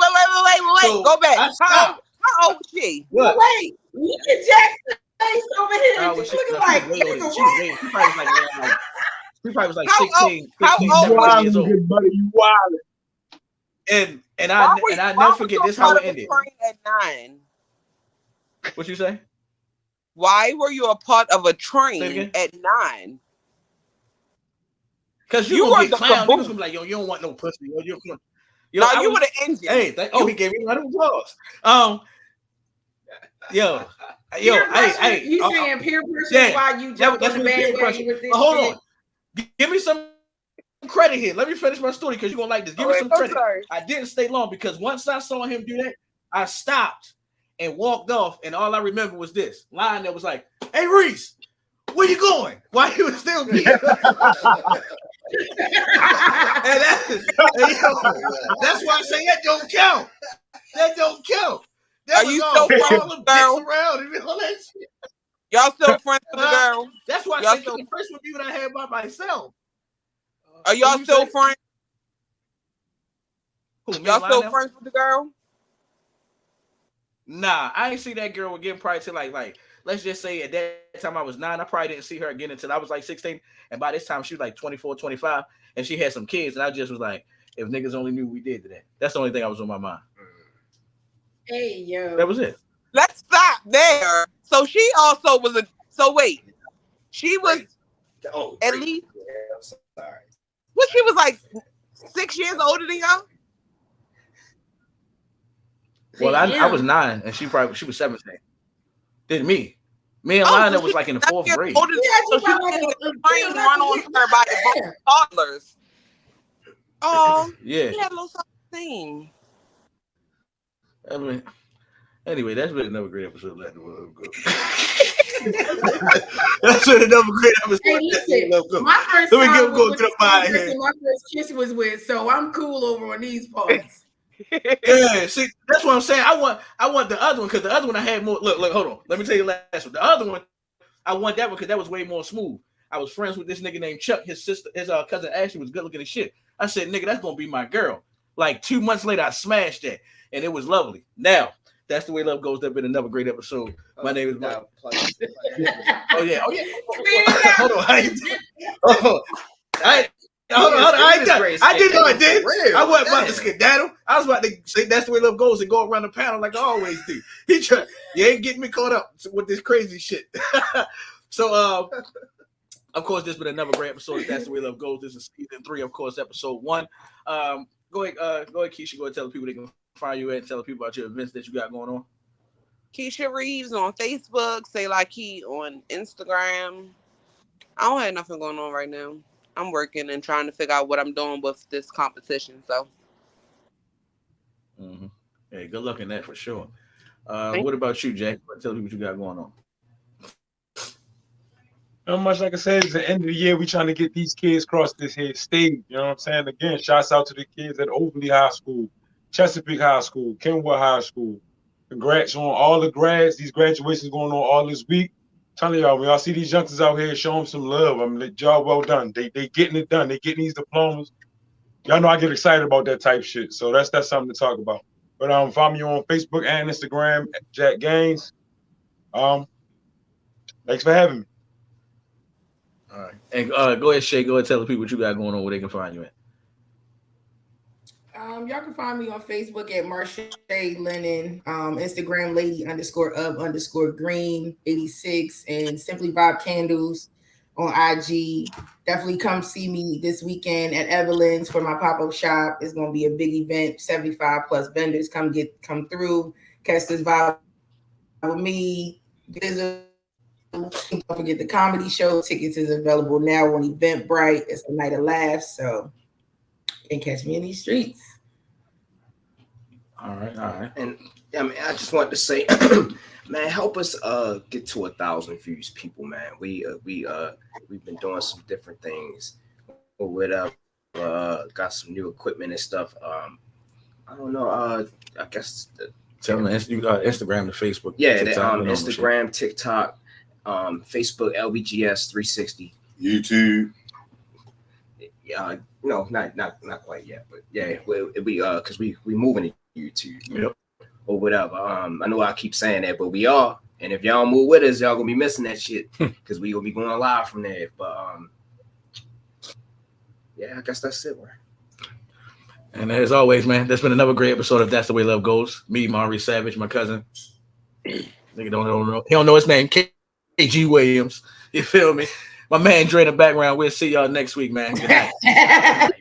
So Go back. How old was she? What? Wait, look at Jack's face over here. She's looking like she probably was like How 16, old 17 years old. Good buddy, you wild. And I never forget this how it ended. At 9. What you say? Why were you a part of a train at 9? Because you were get clown. You was like, yo, you don't want no pussy. You were the engine. Hey, he gave me one of those applause. Yo, hey. You saying peer pressure while you jumped on the bandwagon with this? Hold on. Give me some credit here. Let me finish my story because you're going to like this. Give me some credit. I didn't stay long because once I saw him do that, I stopped and walked off, and all I remember was this line that was like, "Hey Reese, where you going? Why you still here?" That's why I say that don't count. That don't count. That Are you still friends with the girl? Around and all that shit. Y'all still friends with the girl? That's why I said the first one be when I had by myself. Are y'all still friends? Y'all still Lionel? friends with the girl? Nah, I ain't see that girl again probably till like let's just say at that time I was 9. I probably didn't see her again until I was like 16. And by this time she was like 24, 25, and she had some kids. And I just was like, if niggas only knew we did that. That's the only thing I was on my mind. Hey, yo. That was it. Let's stop there. So she also was a. So wait, she was at least. Yeah, I'm sorry. What, she was like 6 years older than y'all? Well, I was 9 and she was 17. Then me and Lionel was like in the 4th grade. Older than so she was getting a train run on her by the toddlers. Oh, yeah. He had a little something. I mean, anyway, that's been another great episode. Let the world go. That's been another great episode. Hey, listen, my first my first kiss was with, so I'm cool over on these parts. Yeah, see, that's what I'm saying. I want the other one because the other one I had more. Look, hold on. Let me tell you the last one. The other one, I want that one because that was way more smooth. I was friends with this nigga named Chuck. His cousin Ashley was good looking as shit. I said, nigga, that's gonna be my girl. Like 2 months later, I smashed that, and it was lovely. Now, that's the way love goes. That's been another great episode. My name is Mike. Oh yeah. Hold on. I did know I did. I wasn't about to skedaddle. I was about to say that's the way love goes and go around the panel like I always do. You ain't getting me caught up with this crazy shit. So, of course, this has been another great episode of That's the Way Love Goes. This is season 3, of course, episode 1. Go ahead, Keisha. Go ahead and tell the people they can find you at and tell the people about your events that you got going on. Keisha Reeves on Facebook. Say Like Key on Instagram. I don't have nothing going on right now. I'm working and trying to figure out what I'm doing with this competition. So, Hey, good luck in that for sure. What about you, Jack? Tell me what you got going on. Not much, like I said, it's the end of the year. We trying to get these kids across this here stage. You know what I'm saying? Again, shouts out to the kids at Overly High School, Chesapeake High School, Kenwood High School. Congrats on all the grads. These graduations going on all this week. Telling y'all, when y'all see these youngsters out here, show them some love. I mean, the job well done. They getting it done. They getting these diplomas. Y'all know I get excited about that type shit. So that's something to talk about. But follow me on Facebook and Instagram, Jack Gaines. Thanks for having me. All right. And go ahead, Shay. Go ahead and tell the people what you got going on, where they can find you at. Y'all can find me on Facebook at Marsha Lennon, Instagram lady_of_green86, and Simply Vibe Candles on IG. Definitely come see me this weekend at Evelyn's for my pop-up shop. It's gonna be a big event, 75 plus vendors. Come through, catch this vibe with me. Don't forget the comedy show. Tickets is available now on Eventbrite. It's a night of laughs, so you can catch me in these streets. All right. And I mean, I just want to say, man, help us get to 1,000 views, people, man. We've been doing some different things or whatever. Got some new equipment and stuff. I don't know. I guess tell them Instagram to Facebook. Yeah, TikTok, Instagram, TikTok, Facebook, LBGS 360, YouTube. No, not quite yet, but yeah, we because we moving to YouTube, yep, or whatever. I know I keep saying that, but we are, and if y'all move with us, y'all gonna be missing that shit because we gonna be going live from there. But yeah, I guess that's it, man. And as always, man, that's been another great episode of That's the Way Love Goes. Me, Maurice Savage, my cousin. Nigga don't know. He don't know his name. KG Williams. You feel me? My man Dre in the background. We'll see y'all next week, man. Good night.